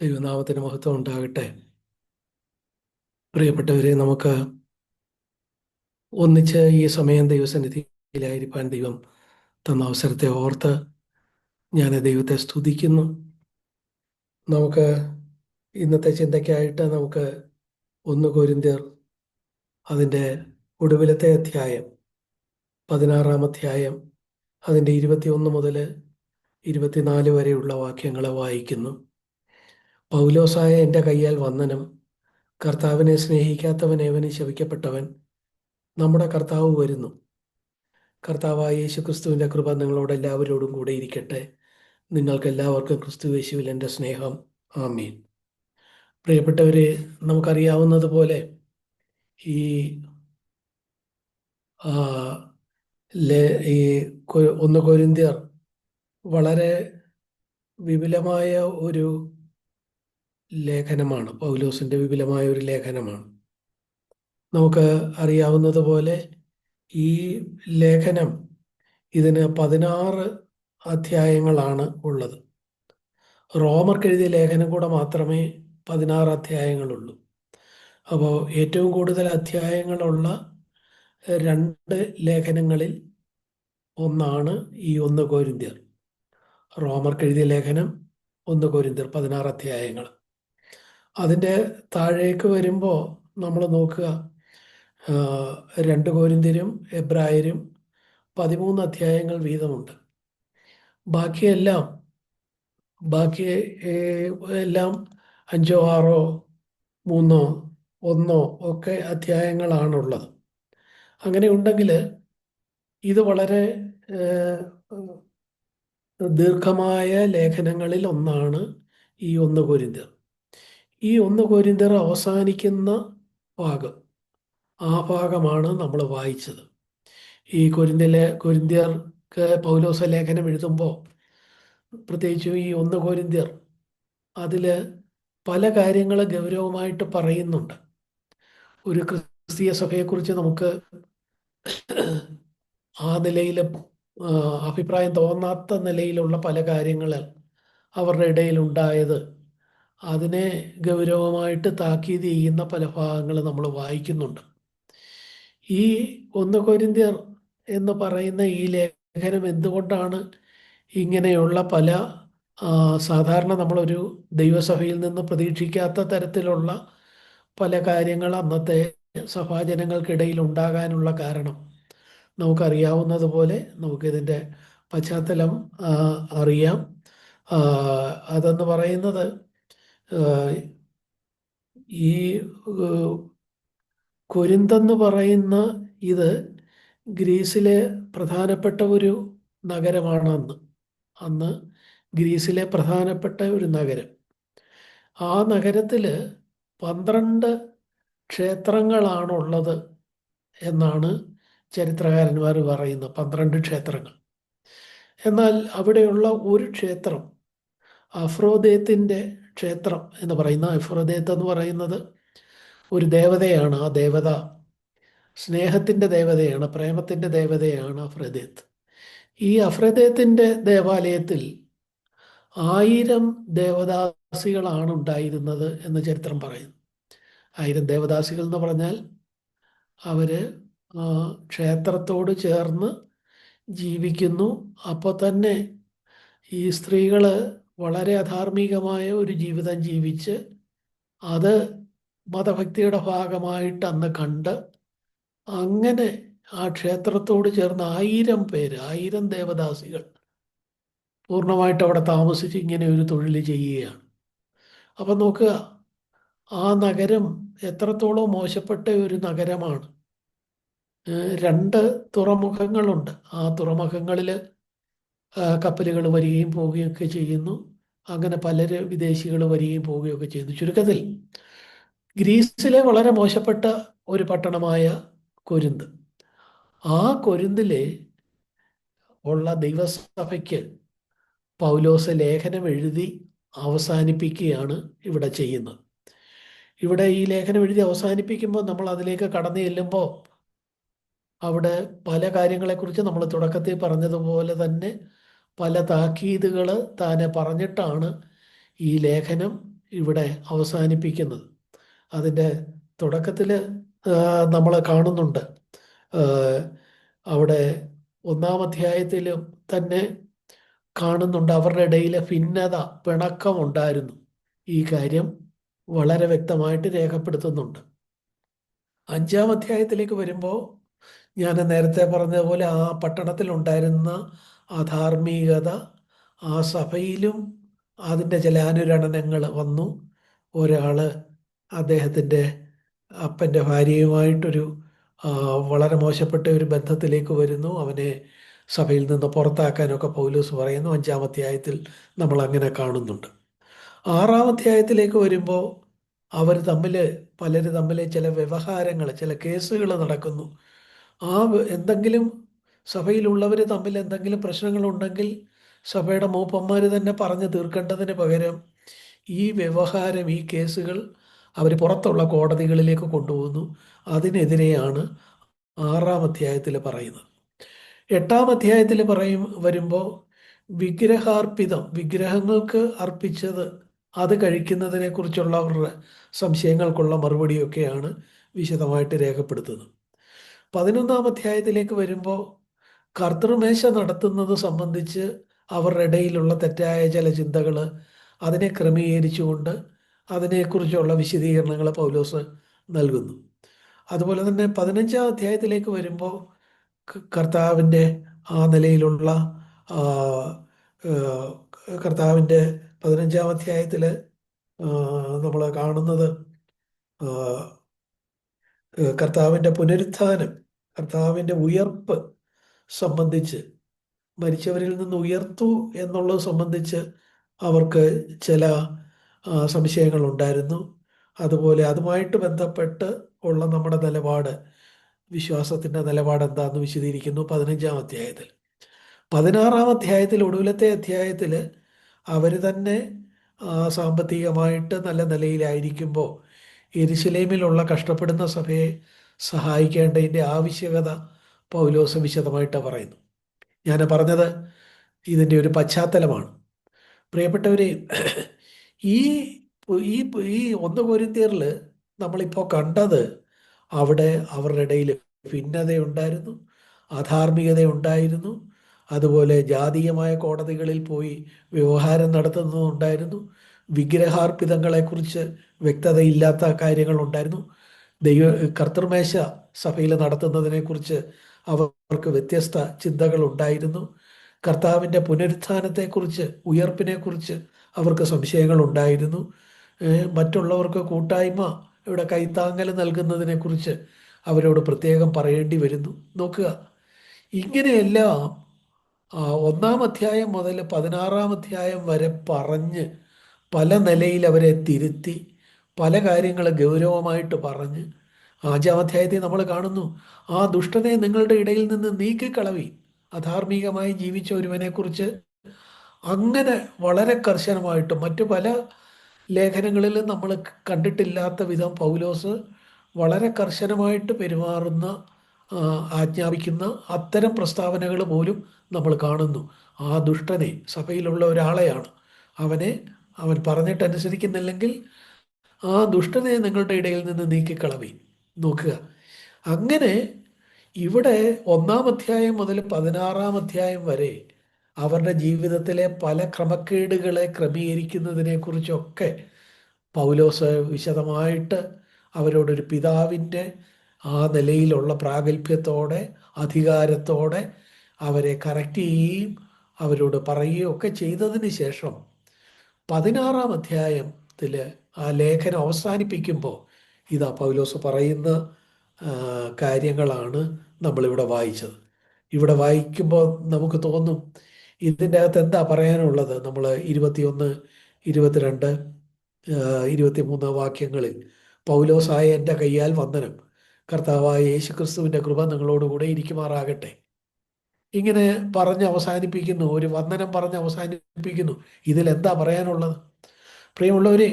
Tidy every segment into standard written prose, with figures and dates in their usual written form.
ദൈവനാമത്തിന് മഹത്വം ഉണ്ടാകട്ടെ. പ്രിയപ്പെട്ടവരെ, നമുക്ക് ഒന്നിച്ച് ഈ സമയം ദൈവസന്നിധിയിലായിരിക്കാൻ ദൈവം തന്ന അവസരത്തെ ഓർത്ത് ഞാൻ ദൈവത്തെ സ്തുതിക്കുന്നു. നമുക്ക് ഇന്നത്തെ ചിന്തയ്ക്കായിട്ട് നമുക്ക് 1 കൊരിന്ത്യർ അതിൻ്റെ ഒടുവിലത്തെ അധ്യായം 16-ാം അധ്യായം അതിൻ്റെ 21 മുതൽ 24 വരെയുള്ള വാക്യങ്ങളെ വായിക്കുന്നു. പൗലോസായ എൻ്റെ കയ്യാൽ വന്ദനം. കർത്താവിനെ സ്നേഹിക്കാത്തവൻ ഏവനും ശപിക്കപ്പെട്ടവൻ. നമ്മുടെ കർത്താവ് വരുന്നു. കർത്താവായ യേശുക്രിസ്തുവിൻ്റെ കൃപ നിങ്ങളോട് എല്ലാവരോടും കൂടെ ഇരിക്കട്ടെ. നിങ്ങൾക്ക് എല്ലാവർക്കും ക്രിസ്തു യേശുവിൽ എൻ്റെ സ്നേഹം. ആമീൻ. പ്രിയപ്പെട്ടവരെ, നമുക്കറിയാവുന്നതുപോലെ ഈ ആ, ഈ 1 കൊരിന്ത്യർ വളരെ വിപുലമായ ഒരു ലേഖനമാണ്. പൗലോസിൻ്റെ വിപുലമായ ഒരു ലേഖനമാണ്. നമുക്ക് അറിയാവുന്നതുപോലെ ഈ ലേഖനം ഇതിന് 16 അധ്യായങ്ങളാണ് ഉള്ളത്. റോമർക്ക് എഴുതിയ ലേഖനം കൂടെ മാത്രമേ 16 അധ്യായങ്ങളുള്ളൂ. അപ്പോൾ ഏറ്റവും കൂടുതൽ അധ്യായങ്ങളുള്ള 2 ലേഖനങ്ങളിൽ ഒന്നാണ് ഈ 1 കൊരിന്ത്യർ. റോമർക്ക് എഴുതിയ ലേഖനം 1 കൊരിന്ത്യർ 16 അധ്യായങ്ങൾ. അതിൻ്റെ താഴേക്ക് വരുമ്പോൾ നമ്മൾ നോക്കുക, 2 കൊരിന്ത്യരും എബ്രായരും 13 അധ്യായങ്ങൾ വീതമുണ്ട്. ബാക്കിയെല്ലാം എല്ലാം 5, 6, 3, 1 ഒക്കെ അധ്യായങ്ങളാണുള്ളത്. അങ്ങനെ ഉണ്ടെങ്കിൽ ഇത് വളരെ ദീർഘമായ ലേഖനങ്ങളിൽ ഒന്നാണ് ഈ 1 കൊരിന്ത്യർ. ഈ 1 കൊരിന്ത്യർ അവസാനിക്കുന്ന ഭാഗം, ആ ഭാഗമാണ് നമ്മൾ വായിച്ചത്. ഈ കൊരിന്ത്യർക്ക് പൗലോസ ലേഖനം എഴുതുമ്പോൾ, പ്രത്യേകിച്ചും ഈ 1 കൊരിന്ത്യർ, അതിൽ പല കാര്യങ്ങൾ ഗൗരവമായിട്ട് പറയുന്നുണ്ട്. ഒരു ക്രിസ്തീയ സഭയെക്കുറിച്ച് നമുക്ക് ആ നിലയിൽ അഭിപ്രായം തോന്നാത്ത നിലയിലുള്ള പല കാര്യങ്ങൾ അവരുടെ ഇടയിൽ ഉണ്ടായത്, അതിനെ ഗൗരവമായിട്ട് താക്കീത് ചെയ്യുന്ന പല ഭാഗങ്ങൾ നമ്മൾ വായിക്കുന്നുണ്ട്. ഈ 1 കൊരിന്ത്യർ എന്ന് പറയുന്ന ഈ ലേഖനം എന്തുകൊണ്ടാണ് ഇങ്ങനെയുള്ള പല സാധാരണ നമ്മളൊരു ദൈവസഭയിൽ നിന്ന് പ്രതീക്ഷിക്കാത്ത തരത്തിലുള്ള പല കാര്യങ്ങൾ അന്നത്തെ സഭാജനങ്ങൾക്കിടയിൽ ഉണ്ടാകാനുള്ള കാരണം നമുക്കറിയാവുന്നതുപോലെ നമുക്കിതിൻ്റെ പശ്ചാത്തലം അറിയാം. അതെന്ന് പറയുന്നത്, ഈ കൊരിന്തെന്ന് പറയുന്ന ഇത് ഗ്രീസിലെ പ്രധാനപ്പെട്ട ഒരു നഗരമാണ്. അന്ന് ഗ്രീസിലെ പ്രധാനപ്പെട്ട ഒരു നഗരം. ആ നഗരത്തിൽ 12 ക്ഷേത്രങ്ങളാണുള്ളത് എന്നാണ് ചരിത്രകാരന്മാർ പറയുന്നത്. 12 ക്ഷേത്രങ്ങൾ. എന്നാൽ അവിടെയുള്ള ഒരു ക്ഷേത്രം, അഫ്രോദേത്തിൻ്റെ ക്ഷേത്രം എന്ന് പറയുന്ന, അഫ്രോദേത്ത് എന്ന് പറയുന്നത് ഒരു ദേവതയാണ്. ആ ദേവത സ്നേഹത്തിൻ്റെ ദേവതയാണ്, പ്രേമത്തിൻ്റെ ദേവതയാണ് അഫ്രോദേത്ത്. ഈ അഫ്രോദേത്തിൻ്റെ ദേവാലയത്തിൽ 1000 ദേവദാസികളാണ് ഉണ്ടായിരുന്നത് എന്ന് ചരിത്രം പറയുന്നു. 1000 ദേവദാസികൾ എന്ന് പറഞ്ഞാൽ അവർ ക്ഷേത്രത്തോട് ചേർന്ന് ജീവിക്കുന്നു. അപ്പോൾ തന്നെ ഈ സ്ത്രീകൾ വളരെ അധാർമികമായ ഒരു ജീവിതം ജീവിച്ച് അത് മതഭക്തിയുടെ ഭാഗമായിട്ട് അന്ന് കണ്ട്, അങ്ങനെ ആ ക്ഷേത്രത്തോട് ചേർന്ന് 1000 പേര്, 1000 ദേവദാസികൾ പൂർണ്ണമായിട്ട് അവിടെ താമസിച്ച് ഇങ്ങനെ ഒരു തൊഴിൽ ചെയ്യുകയാണ്. അപ്പം നോക്കുക, ആ നഗരം എത്രത്തോളം മോശപ്പെട്ട ഒരു നഗരമാണ്. 2 തുറമുഖങ്ങളുണ്ട്. ആ തുറമുഖങ്ങളിൽ കപ്പലുകൾ വരികയും പോവുകയൊക്കെ ചെയ്യുന്നു. അങ്ങനെ പലര് വിദേശികൾ വരികയും പോവുകയൊക്കെ ചെയ്യുന്നു. ചുരുക്കത്തിൽ ഗ്രീസിലെ വളരെ മോശപ്പെട്ട ഒരു പട്ടണമായ കൊരിന്ത്, ആ കൊരിന്തിലെ ഉള്ള ദൈവസഭയ്ക്ക് പൗലോസ് ലേഖനം എഴുതി അവസാനിപ്പിക്കുകയാണ് ഇവിടെ ചെയ്യുന്നത്. ഇവിടെ ഈ ലേഖനം എഴുതി അവസാനിപ്പിക്കുമ്പോൾ നമ്മൾ അതിലേക്ക് കടന്നു ചെല്ലുമ്പോൾ അവിടെ പല കാര്യങ്ങളെക്കുറിച്ച് നമ്മൾ തുടക്കത്തിൽ പറഞ്ഞതുപോലെ തന്നെ പല താക്കീതുകൾ താനെ പറഞ്ഞിട്ടാണ് ഈ ലേഖനം ഇവിടെ അവസാനിപ്പിക്കുന്നത്. അതിൻ്റെ തുടക്കത്തിൽ നമ്മൾ കാണുന്നുണ്ട്, അവിടെ ഒന്നാം അധ്യായത്തിലും തന്നെ കാണുന്നുണ്ട് അവരുടെ ഇടയിലെ ഭിന്നത, പിണക്കം ഉണ്ടായിരുന്നു. ഈ കാര്യം വളരെ വ്യക്തമായിട്ട് രേഖപ്പെടുത്തുന്നുണ്ട്. അഞ്ചാം അധ്യായത്തിലേക്ക് വരുമ്പോൾ ഞാൻ നേരത്തെ പറഞ്ഞതുപോലെ ആ പട്ടണത്തിലുണ്ടായിരുന്ന അധാർമികത ആ സഭയിലും അതിൻ്റെ ചില അനുരണനങ്ങൾ വന്നു. ഒരാൾ അദ്ദേഹത്തിൻ്റെ അപ്പൻ്റെ ഭാര്യയുമായിട്ടൊരു വളരെ മോശപ്പെട്ട ഒരു ബന്ധത്തിലേക്ക് വരുന്നു. അവനെ സഭയിൽ നിന്ന് പുറത്താക്കാനൊക്കെ പൗലോസ് പറയുന്നു. അഞ്ചാം അധ്യായത്തിൽ നമ്മൾ അങ്ങനെ കാണുന്നുണ്ട്. ആറാം അധ്യായത്തിലേക്ക് വരുമ്പോൾ അവർ തമ്മിൽ, പലർ തമ്മിൽ ചില വ്യവഹാരങ്ങൾ, ചില കേസുകൾ നടക്കുന്നു. എന്തെങ്കിലും സഭയിലുള്ളവർ തമ്മിൽ എന്തെങ്കിലും പ്രശ്നങ്ങളുണ്ടെങ്കിൽ സഭയുടെ മൂപ്പന്മാർ തന്നെ പറഞ്ഞു തീർക്കേണ്ടതിന് പകരം ഈ വ്യവഹാരം, ഈ കേസുകൾ അവർ പുറത്തുള്ള കോടതികളിലേക്ക് കൊണ്ടുപോകുന്നു. അതിനെതിരെയാണ് ആറാം അധ്യായത്തിൽ പറയുന്നത്. എട്ടാം അധ്യായത്തിൽ വരുമ്പോൾ വിഗ്രഹാർപ്പിതം, വിഗ്രഹങ്ങൾക്ക് അർപ്പിച്ചത് അത് കഴിക്കുന്നതിനെ കുറിച്ചുള്ള അവരുടെ സംശയങ്ങൾക്കുള്ള മറുപടിയൊക്കെയാണ് വിശദമായിട്ട് രേഖപ്പെടുത്തുന്നത്. 11-ാം അധ്യായത്തിലേക്ക് വരുമ്പോൾ കർത്തൃമേശ നടത്തുന്നത് സംബന്ധിച്ച് അവരുടെ ഇടയിലുള്ള തെറ്റായ ചില ചിന്തകൾ, അതിനെ ക്രമീകരിച്ചുകൊണ്ട് അതിനെക്കുറിച്ചുള്ള വിശദീകരണങ്ങൾ പൗലോസ് നൽകുന്നു. അതുപോലെ തന്നെ 15-ാം അധ്യായത്തിലേക്ക് വരുമ്പോൾ കർത്താവിൻ്റെ ആ നിലയിലുള്ള കർത്താവിൻ്റെ 15-ാം അധ്യായത്തിൽ നമ്മൾ കാണുന്നത് കർത്താവിൻ്റെ പുനരുത്ഥാനം, കർത്താവിൻ്റെ ഉയർപ്പ് സംബന്ധിച്ച്, മരിച്ചവരിൽ നിന്ന് ഉയർത്തു എന്നുള്ളത് സംബന്ധിച്ച് അവർക്ക് ചില സംശയങ്ങളുണ്ടായിരുന്നു. അതുപോലെ അതുമായിട്ട് ബന്ധപ്പെട്ട് ഉള്ള നമ്മുടെ നിലപാട്, വിശ്വാസത്തിൻ്റെ നിലപാട് എന്താണെന്ന് വിശദീകരിക്കുന്നു 15-ാം അധ്യായത്തിൽ. 16-ാം അധ്യായത്തിൽ, ഒടുവിലത്തെ അധ്യായത്തിൽ, അവർ തന്നെ സാമ്പത്തികമായിട്ട് നല്ല നിലയിലായിരിക്കുമ്പോൾ യെരുശലേമിലുള്ള കഷ്ടപ്പെടുന്ന സഭയെ സഹായിക്കേണ്ടതിൻ്റെ ആവശ്യകത പൗലോസ് വിശദമായിട്ട് പറയുന്നു. ഞാൻ പറഞ്ഞത് ഇതിൻ്റെ ഒരു പശ്ചാത്തലമാണ്. പ്രിയപ്പെട്ടവരെ, ഈ ഈ ഈ 1 കൊരിന്ത്യരിൽ നമ്മളിപ്പോൾ കണ്ടത്, അവിടെ അവരുടെ ഇടയിൽ ഭിന്നതയുണ്ടായിരുന്നു, അധാർമികതയുണ്ടായിരുന്നു, അതുപോലെ ജാതീയമായ കോടതികളിൽ പോയി വ്യവഹാരം നടത്തുന്നതുണ്ടായിരുന്നു, വിഗ്രഹാർപ്പിതങ്ങളെക്കുറിച്ച് വ്യക്തതയില്ലാത്ത കാര്യങ്ങളുണ്ടായിരുന്നു, കർത്തൃമേശ സഭയിൽ നടത്തുന്നതിനെക്കുറിച്ച് അവർക്ക് വ്യത്യസ്ത ചിന്തകളുണ്ടായിരുന്നു, കർത്താവിൻ്റെ പുനരുത്ഥാനത്തെക്കുറിച്ച്, ഉയർപ്പിനെക്കുറിച്ച് അവർക്ക് സംശയങ്ങളുണ്ടായിരുന്നു, മറ്റുള്ളവർക്ക് കൂട്ടായ്മ ഇവിടെ കൈത്താങ്ങൽ നൽകുന്നതിനെക്കുറിച്ച് അവരോട് പ്രത്യേകം പറയേണ്ടി വരുന്നു. നോക്കുക, ഇങ്ങനെയെല്ലാം 1-ാം അധ്യായം മുതൽ 16-ാം അധ്യായം വരെ പറഞ്ഞ് പല നിലയിൽ അവരെ തിരുത്തി, പല കാര്യങ്ങൾ ഗൗരവമായിട്ട് പറഞ്ഞ് 5-ാം അധ്യായത്തിൽ നമ്മൾ കാണുന്നു, ആ ദുഷ്ടനെ നിങ്ങളുടെ ഇടയിൽ നിന്ന് നീക്കിക്കളവി. അധാർമികമായി ജീവിച്ച ഒരുവനെക്കുറിച്ച് അങ്ങനെ വളരെ കർശനമായിട്ട് മറ്റു പല ലേഖനങ്ങളിലും നമ്മൾ കണ്ടിട്ടില്ലാത്ത വിധം പൗലോസ് വളരെ കർശനമായിട്ട് പെരുമാറുന്ന, ആജ്ഞാപിക്കുന്ന അത്തരം പ്രസ്താവനകൾ പോലും നമ്മൾ കാണുന്നു. ആ ദുഷ്ടനെ, സഭയിലുള്ള ഒരാളെയാണ്, അവൻ പറഞ്ഞിട്ടനുസരിക്കുന്നില്ലെങ്കിൽ ആ ദുഷ്ടനെ നിങ്ങളുടെ ഇടയിൽ നിന്ന് നീക്കിക്കളവി. നോക്കുക, അങ്ങനെ ഇവിടെ 1-ാം അധ്യായം മുതൽ 16-ാം അധ്യായം വരെ അവരുടെ ജീവിതത്തിലെ പല ക്രമക്കേടുകളെ ക്രമീകരിക്കുന്നതിനെക്കുറിച്ചൊക്കെ പൗലോസ് വിശദമായിട്ട് അവരോടൊരു പിതാവിൻ്റെ ആ നിലയിലുള്ള പ്രാഗൽഭ്യത്തോടെ, അധികാരത്തോടെ അവരെ കറക്റ്റ് ചെയ്യുകയും അവരോട് പറയുകയും ഒക്കെ ചെയ്തതിന് ശേഷം 16-ാം അധ്യായത്തിൽ ആ ലേഖനം അവസാനിപ്പിക്കുമ്പോൾ ഇതാ പൗലോസ് പറയുന്ന കാര്യങ്ങളാണ് നമ്മളിവിടെ വായിച്ചത്. ഇവിടെ വായിക്കുമ്പോൾ നമുക്ക് തോന്നും, ഇതിൻ്റെ അകത്ത് എന്താ പറയാനുള്ളത്? നമ്മൾ 21, 22, 23 വാക്യങ്ങളിൽ പൗലോസായ എൻ്റെ കയ്യാൽ വന്ദനം, കർത്താവായ യേശുക്രിസ്തുവിൻ്റെ കൃപ നിങ്ങളോടുകൂടെ ഇരിക്കുമാറാകട്ടെ, ഇങ്ങനെ പറഞ്ഞ് അവസാനിപ്പിക്കുന്നു. ഒരു വന്ദനം പറഞ്ഞ് അവസാനിപ്പിക്കുന്നു. ഇതിലെന്താ പറയാനുള്ളത്? പ്രിയമുള്ളവരെ,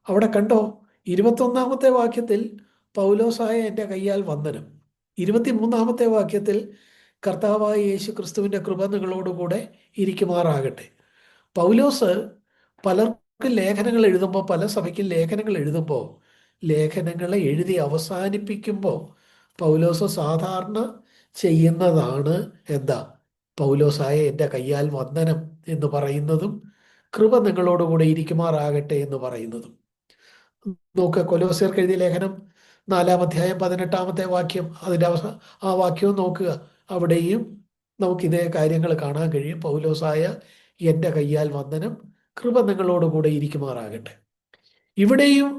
അവിടെ കണ്ടോ, 21-ാമത്തെ വാക്യത്തിൽ പൗലോസായ എൻ്റെ കയ്യാൽ വന്ദനം, 23-ാമത്തെ വാക്യത്തിൽ കർത്താവായ യേശു ക്രിസ്തുവിൻ്റെ കൃപ നിങ്ങളോടുകൂടെ ഇരിക്കുമാറാകട്ടെ. പൗലോസ് പലർക്കും ലേഖനങ്ങൾ എഴുതുമ്പോൾ, പല സഭയ്ക്കും ലേഖനങ്ങൾ എഴുതുമ്പോൾ, ലേഖനങ്ങളെ എഴുതി അവസാനിപ്പിക്കുമ്പോൾ പൗലോസ് സാധാരണ ചെയ്യുന്നതാണ് എന്താ? പൗലോസായ എൻ്റെ കയ്യാൽ വന്ദനം എന്ന് പറയുന്നതും കൃപ നിങ്ങളോടുകൂടെ ഇരിക്കുമാറാകട്ടെ എന്ന് പറയുന്നതും. നോക്കുക, കൊലോസ്യർക്ക് എഴുതിയ ലേഖനം 4-ാം അധ്യായം 18-ാമത്തെ വാക്യം, അതിൻ്റെ ആ വാക്യവും നോക്കുക. അവിടെയും നമുക്കിതേ കാര്യങ്ങൾ കാണാൻ കഴിയും. പൗലോസായ എൻ്റെ കയ്യാൽ വന്ദനം, കൃപ നിങ്ങളോടുകൂടെ ഇരിക്കുമാറാകട്ടെ. ഇവിടെയും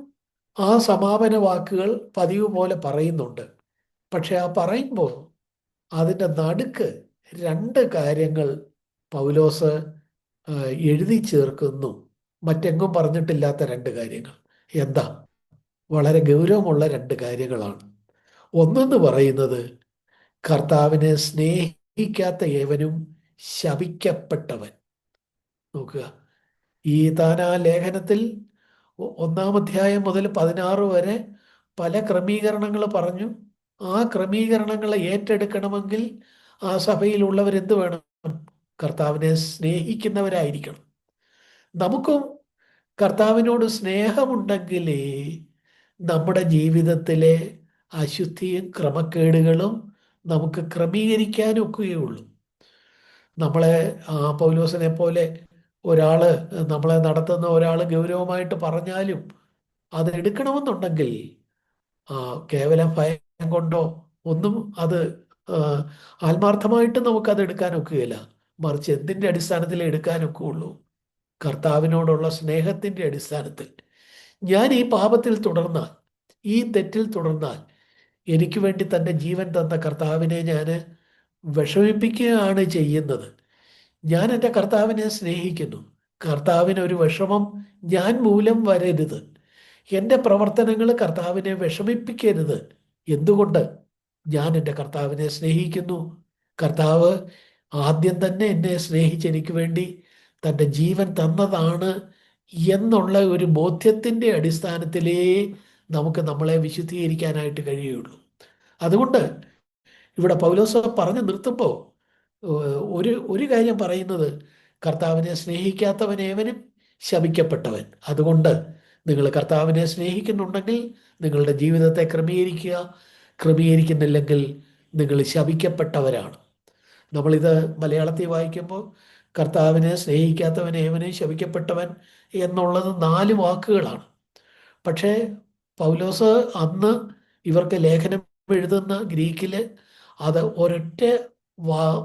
ആ സമാപന വാക്കുകൾ പതിവ് പോലെ പറയുന്നുണ്ട്. പക്ഷെ ആ പറയുമ്പോൾ അതിൻ്റെ നടുക്ക് രണ്ട് കാര്യങ്ങൾ പൗലോസ് എഴുതി ചേർക്കുന്നു. മറ്റെങ്ങും പറഞ്ഞിട്ടില്ലാത്ത രണ്ട് കാര്യങ്ങൾ. എന്താ? വളരെ ഗൗരവമുള്ള രണ്ട് കാര്യങ്ങളാണ്. ഒന്നെന്ന് പറയുന്നത്, കർത്താവിനെ സ്നേഹിക്കാത്ത ഏവനും ശപിക്കപ്പെട്ടവൻ. നോക്കുക, ഈ താൻ ആ ലേഖനത്തിൽ 1-ാം അധ്യായം മുതൽ 16 വരെ പല ക്രമീകരണങ്ങൾ പറഞ്ഞു. ആ ക്രമീകരണങ്ങളെ ഏറ്റെടുക്കണമെങ്കിൽ ആ സഭയിലുള്ളവരെന്ത് വേണം? കർത്താവിനെ സ്നേഹിക്കുന്നവരായിരിക്കണം. നമുക്കും കർത്താവിനോട് സ്നേഹമുണ്ടെങ്കിലേ നമ്മുടെ ജീവിതത്തിലെ അശുദ്ധിയും ക്രമക്കേടുകളും നമുക്ക് ക്രമീകരിക്കാനൊക്കുകയുള്ളൂ. നമ്മളെ പൗലോസിനെ പോലെ ഒരാള്, നമ്മളെ നടത്തുന്ന ഒരാൾ ഗൗരവമായിട്ട് പറഞ്ഞാലും അത് എടുക്കണമെന്നുണ്ടെങ്കിൽ കേവലം ഭയം കൊണ്ടോ ഒന്നും അത് ആത്മാർത്ഥമായിട്ട് നമുക്കത് എടുക്കാനൊക്കുകയില്ല. മറിച്ച് എന്തിൻ്റെ അടിസ്ഥാനത്തിൽ എടുക്കാനൊക്കുകയുള്ളൂ? കർത്താവിനോടുള്ള സ്നേഹത്തിൻ്റെ അടിസ്ഥാനത്തിൽ. ഞാൻ ഈ പാപത്തിൽ തുടർന്നാൽ, ഈ തെറ്റിൽ തുടർന്നാൽ, എനിക്ക് വേണ്ടി തൻ്റെ ജീവൻ തന്ന കർത്താവിനെ ഞാൻ വിഷമിപ്പിക്കുകയാണ് ചെയ്യുന്നത്. ഞാൻ എൻ്റെ കർത്താവിനെ സ്നേഹിക്കുന്നു. കർത്താവിനൊരു വിഷമം ഞാൻ മൂലം വരരുത്. എൻ്റെ പ്രവർത്തനങ്ങൾ കർത്താവിനെ വിഷമിപ്പിക്കരുത്. എന്തുകൊണ്ട്? ഞാൻ എൻ്റെ കർത്താവിനെ സ്നേഹിക്കുന്നു. കർത്താവ് ആദ്യം തന്നെ എന്നെ സ്നേഹിച്ച് എനിക്ക് വേണ്ടി തൻ്റെ ജീവൻ തന്നതാണ് എന്നുള്ള ഒരു ബോധ്യത്തിൻ്റെ അടിസ്ഥാനത്തിലേ നമുക്ക് നമ്മളെ വിശുദ്ധീകരിക്കാനായിട്ട് കഴിയുള്ളൂ. അതുകൊണ്ട് ഇവിടെ പൗലോസ് പറഞ്ഞു നിർത്തുമ്പോൾ ഒരു ഒരു കാര്യം പറയുന്നത്, കർത്താവിനെ സ്നേഹിക്കാത്തവനേവനും ശപിക്കപ്പെട്ടവൻ. അതുകൊണ്ട് നിങ്ങൾ കർത്താവിനെ സ്നേഹിക്കുന്നുണ്ടെങ്കിൽ നിങ്ങളുടെ ജീവിതത്തെ ക്രമീകരിക്കുക. ക്രമീകരിക്കുന്നില്ലെങ്കിൽ നിങ്ങൾ ശപിക്കപ്പെട്ടവരാണ്. നമ്മളിത് മലയാളത്തിൽ വായിക്കുമ്പോൾ കർത്താവിനെ സ്നേഹിക്കാത്തവൻ ഏവനും ശപിക്കപ്പെട്ടവൻ എന്നുള്ളത് 4 വാക്കുകളാണ്. പക്ഷേ പൗലോസ് അന്ന് ഇവർക്ക് ലേഖനം എഴുതുന്ന ഗ്രീക്കിൽ അത് ഒരൊറ്റ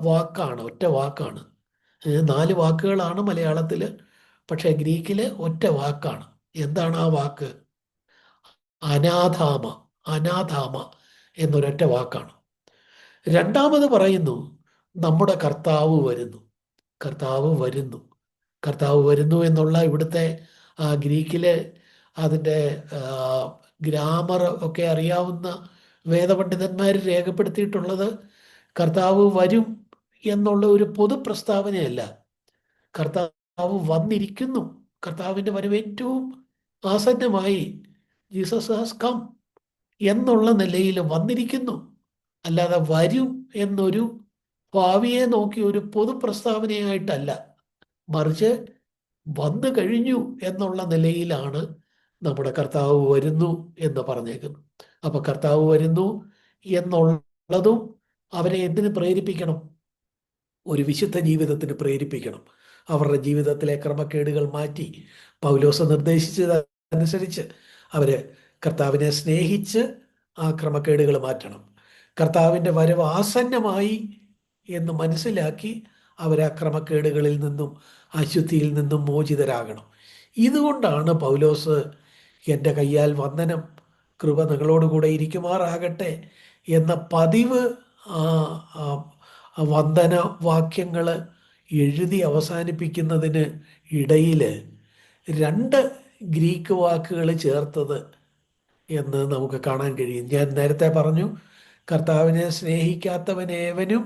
വാക്കാണ്, ഒറ്റ വാക്കാണ്. 4 വാക്കുകളാണ് മലയാളത്തിൽ, പക്ഷേ ഗ്രീക്കിൽ ഒറ്റ വാക്കാണ്. എന്താണ് ആ വാക്ക്? അനാഥാമ. അനാഥാമ എന്നൊരൊറ്റ വാക്കാണ്. രണ്ടാമത് പറയുന്നു, നമ്മുടെ കർത്താവ് വരുന്നു. കർത്താവ് വരുന്നു. കർത്താവ് വരുന്നു എന്നുള്ള ഇവിടുത്തെ ഗ്രീക്കിലെ അതിൻ്റെ ഗ്രാമർ ഒക്കെ അറിയാവുന്ന വേദപണ്ഡിതന്മാർ രേഖപ്പെടുത്തിയിട്ടുള്ളത് കർത്താവ് വരും എന്നുള്ള ഒരു പൊതു പ്രസ്താവനയല്ല. കർത്താവ് വന്നിരിക്കുന്നു. കർത്താവിൻ്റെ വരവ് ഏറ്റവും ആസന്നമായി. ജീസസ് ഹാസ് കം എന്നുള്ള നിലയിൽ വന്നിരിക്കുന്നു. അല്ലാതെ വരും എന്നൊരു ഭാവിയെ നോക്കി ഒരു പൊതു പ്രസ്താവനയായിട്ടല്ല, മറിച്ച് വന്നു കഴിഞ്ഞു എന്നുള്ള നിലയിലാണ് നമ്മുടെ കർത്താവ് വരുന്നു എന്ന് പറഞ്ഞേക്കുന്നു. അപ്പൊ കർത്താവ് വരുന്നു എന്നുള്ളതും അവരെ എന്തിനു പ്രേരിപ്പിക്കണം? ഒരു വിശുദ്ധ ജീവിതത്തിന് പ്രേരിപ്പിക്കണം. അവരുടെ ജീവിതത്തിലെ ക്രമക്കേടുകൾ മാറ്റി പൗലോസ് നിർദ്ദേശിച്ചതനുസരിച്ച് അവര് കർത്താവിനെ സ്നേഹിച്ച് ആ ക്രമക്കേടുകൾ മാറ്റണം. കർത്താവിൻ്റെ വരവ് ആസന്നമായി എന്ന് മനസ്സിലാക്കി അവർ ആ ക്രമക്കേടുകളിൽ നിന്നും അശുദ്ധിയിൽ നിന്നും മോചിതരാകണം. ഇതുകൊണ്ടാണ് പൗലോസ് എൻ്റെ കയ്യാൽ വന്ദനം, കൃപ നിങ്ങളോടുകൂടെ ഇരിക്കുമാറാകട്ടെ എന്ന പതിവ് വന്ദന വാക്യങ്ങൾ എഴുതി അവസാനിപ്പിക്കുന്നതിന് ഇടയിൽ 2 ഗ്രീക്ക് വാക്കുകൾ ചേർത്തത് എന്ന് നമുക്ക് കാണാൻ കഴിയും. ഞാൻ നേരത്തെ പറഞ്ഞു, കർത്താവിനെ സ്നേഹിക്കാത്തവനേവനും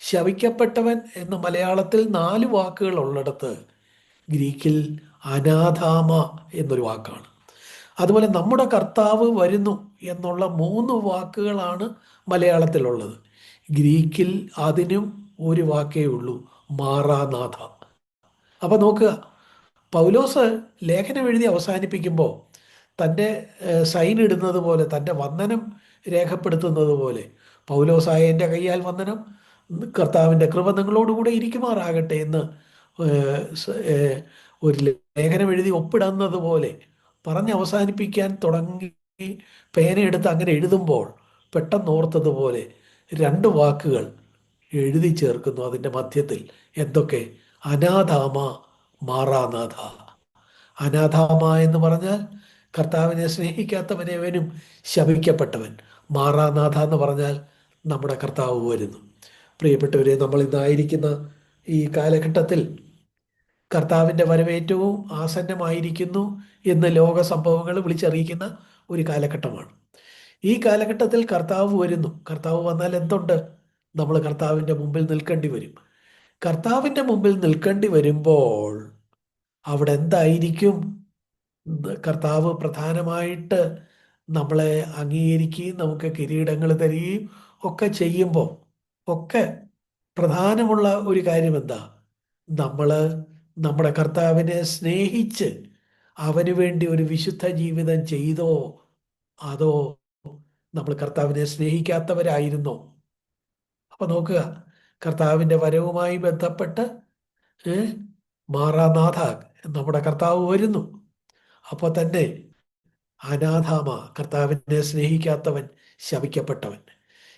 ശപിക്കപ്പെട്ടവൻ എന്ന് മലയാളത്തിൽ 4 വാക്കുകൾ ഉള്ളിടത്ത് ഗ്രീക്കിൽ അനാഥാമ എന്നൊരു വാക്കാണ്. അതുപോലെ നമ്മുടെ കർത്താവ് വരുന്നു എന്നുള്ള 3 വാക്കുകളാണ് മലയാളത്തിലുള്ളത്. ഗ്രീക്കിൽ അതിനും ഒരു വാക്കേ ഉള്ളൂ, മാറാനാഥ. അപ്പം നോക്കുക, പൗലോസ് ലേഖനം എഴുതി അവസാനിപ്പിക്കുമ്പോൾ തൻ്റെ സൈൻ ഇടുന്നത് പോലെ, തൻ്റെ വന്ദനം രേഖപ്പെടുത്തുന്നത് പോലെ, പൗലോസായ എൻ്റെ കയ്യാൽ വന്ദനം, കർത്താവിൻ്റെ കൃപ നിങ്ങളോടുകൂടെ ഇരിക്കുമാറാകട്ടെ എന്ന് ഒരു ലേഖനം എഴുതി ഒപ്പിടുന്നത് പോലെ പറഞ്ഞ് അവസാനിപ്പിക്കാൻ തുടങ്ങി പേനയെടുത്ത് അങ്ങനെ എഴുതുമ്പോൾ പെട്ടെന്ന് ഓർത്തതുപോലെ രണ്ട് വാക്കുകൾ എഴുതി ചേർക്കുന്നു അതിൻ്റെ മധ്യത്തിൽ. എന്തൊക്കെ? അനാഥാമ മാറാനാഥ. അനാഥാമ എന്ന് പറഞ്ഞാൽ കർത്താവിനെ സ്നേഹിക്കാത്തവനേവനും ശപിക്കപ്പെട്ടവൻ. മാറാനാഥ എന്ന് പറഞ്ഞാൽ നമ്മുടെ കർത്താവ് വരുന്നു. പ്രിയപ്പെട്ടവരെ, നമ്മൾ ഇന്നായിരിക്കുന്ന ഈ കാലഘട്ടത്തിൽ കർത്താവിൻ്റെ വരവേറ്റവും ആസന്നമായിരിക്കുന്നു എന്ന് ലോക സംഭവങ്ങൾ വിളിച്ചറിയിക്കുന്ന ഒരു കാലഘട്ടമാണ്. ഈ കാലഘട്ടത്തിൽ കർത്താവ് വരുന്നു. കർത്താവ് വന്നാൽ എന്തുണ്ട്? നമ്മൾ കർത്താവിൻ്റെ മുമ്പിൽ നിൽക്കേണ്ടി വരും. കർത്താവിൻ്റെ മുമ്പിൽ നിൽക്കേണ്ടി വരുമ്പോൾ അവിടെ എന്തായിരിക്കും? കർത്താവ് പ്രധാനമായിട്ട് നമ്മളെ അംഗീകരിക്കുകയും നമുക്ക് കിരീടങ്ങൾ തരികയും ഒക്കെ ചെയ്യുമ്പോൾ ഒക്കെ പ്രധാനമുള്ള ഒരു കാര്യം എന്താ? നമ്മൾ നമ്മുടെ കർത്താവിനെ സ്നേഹിച്ച് അവന് വേണ്ടി ഒരു വിശുദ്ധ ജീവിതം ചെയ്തോ, അതോ നമ്മൾ കർത്താവിനെ സ്നേഹിക്കാത്തവരായിരുന്നോ? അപ്പൊ നോക്കുക, കർത്താവിൻ്റെ വരവുമായി ബന്ധപ്പെട്ട് മാറാനാഥ നമ്മുടെ കർത്താവ് വരുന്നു. അപ്പോൾ തന്നെ അനാഥാമ, കർത്താവിനെ സ്നേഹിക്കാത്തവൻ ശപിക്കപ്പെട്ടവൻ.